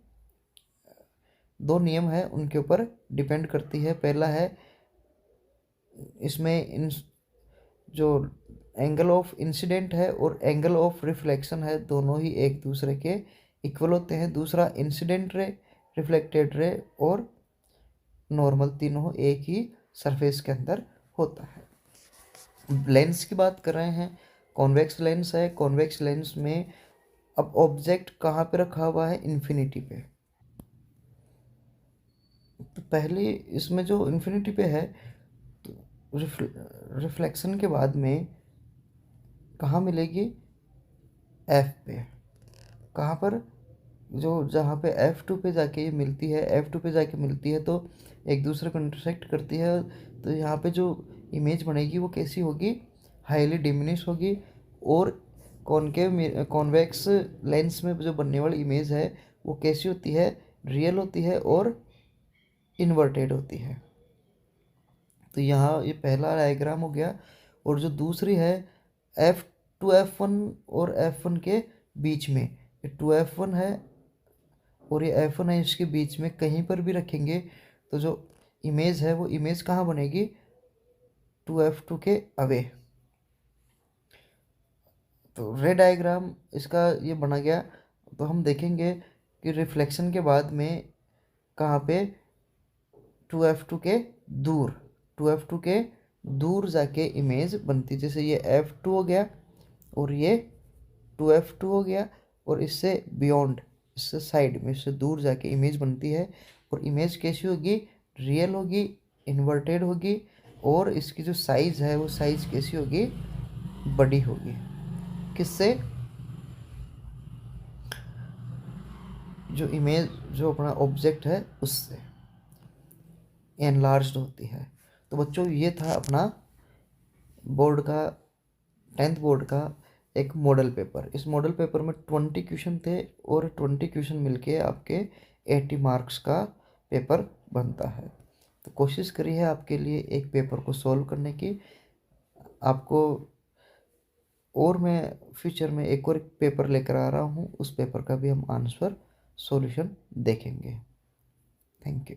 दो नियम है उनके ऊपर डिपेंड करती है। पहला है इसमें इन जो एंगल ऑफ इंसिडेंट है और एंगल ऑफ रिफ्लेक्शन है दोनों ही एक दूसरे के इक्वल होते हैं। दूसरा इंसिडेंट रे, रिफ्लेक्टेड रे और नॉर्मल, तीनों एक ही सरफेस के अंदर होता है। लेंस की बात कर रहे हैं, कॉन्वेक्स लेंस है। कॉन्वेक्स लेंस में अब ऑब्जेक्ट कहाँ पे रखा हुआ है, इन्फिनिटी पे। तो पहले इसमें जो इन्फिनिटी पे है तो रिफ्लेक्शन के बाद में कहाँ मिलेगी, एफ पे। कहाँ पर, जो जहाँ पे F2 पे जाके ये मिलती है, F2 पे जाके मिलती है तो एक दूसरे को इंटरसेक्ट करती है। तो यहाँ पे जो इमेज बनेगी वो कैसी होगी, हाईली डिमिनिश होगी। और कॉन्वेक्स लेंस में जो बनने वाली इमेज है वो कैसी होती है, रियल होती है और इन्वर्टेड होती है। तो यहाँ ये पहला डायग्राम हो गया। और जो दूसरी है F2 F1 और F1 के बीच में, ये 2F1 है और ये F1 है, इसके बीच में कहीं पर भी रखेंगे तो जो इमेज है वो इमेज कहाँ बनेगी, 2F2 के अवे। तो रे डायग्राम इसका ये बना गया। तो हम देखेंगे कि रिफ्लेक्शन के बाद में कहाँ पे 2F2 के दूर, 2F2 के दूर जाके इमेज बनती। जैसे ये F2 हो गया और ये 2F2 हो गया, और इससे बियॉन्ड, इससे साइड में, इससे दूर जाके इमेज बनती है। और इमेज कैसी होगी, रियल होगी, इन्वर्टेड होगी, और इसकी जो साइज़ है वो साइज़ कैसी होगी, बड़ी होगी। किससे, जो इमेज, जो अपना ऑब्जेक्ट है उससे एनलार्ज्ड होती है। तो बच्चों ये था अपना बोर्ड का, 10th बोर्ड का एक मॉडल पेपर। इस मॉडल पेपर में 20 क्वेश्चन थे और 20 क्वेश्चन मिलके आपके 80 मार्क्स का पेपर बनता है। तो कोशिश करिए आपके लिए एक पेपर को सॉल्व करने की। आपको और मैं फ्यूचर में एक और पेपर लेकर आ रहा हूँ, उस पेपर का भी हम आंसर सॉल्यूशन देखेंगे। Thank you.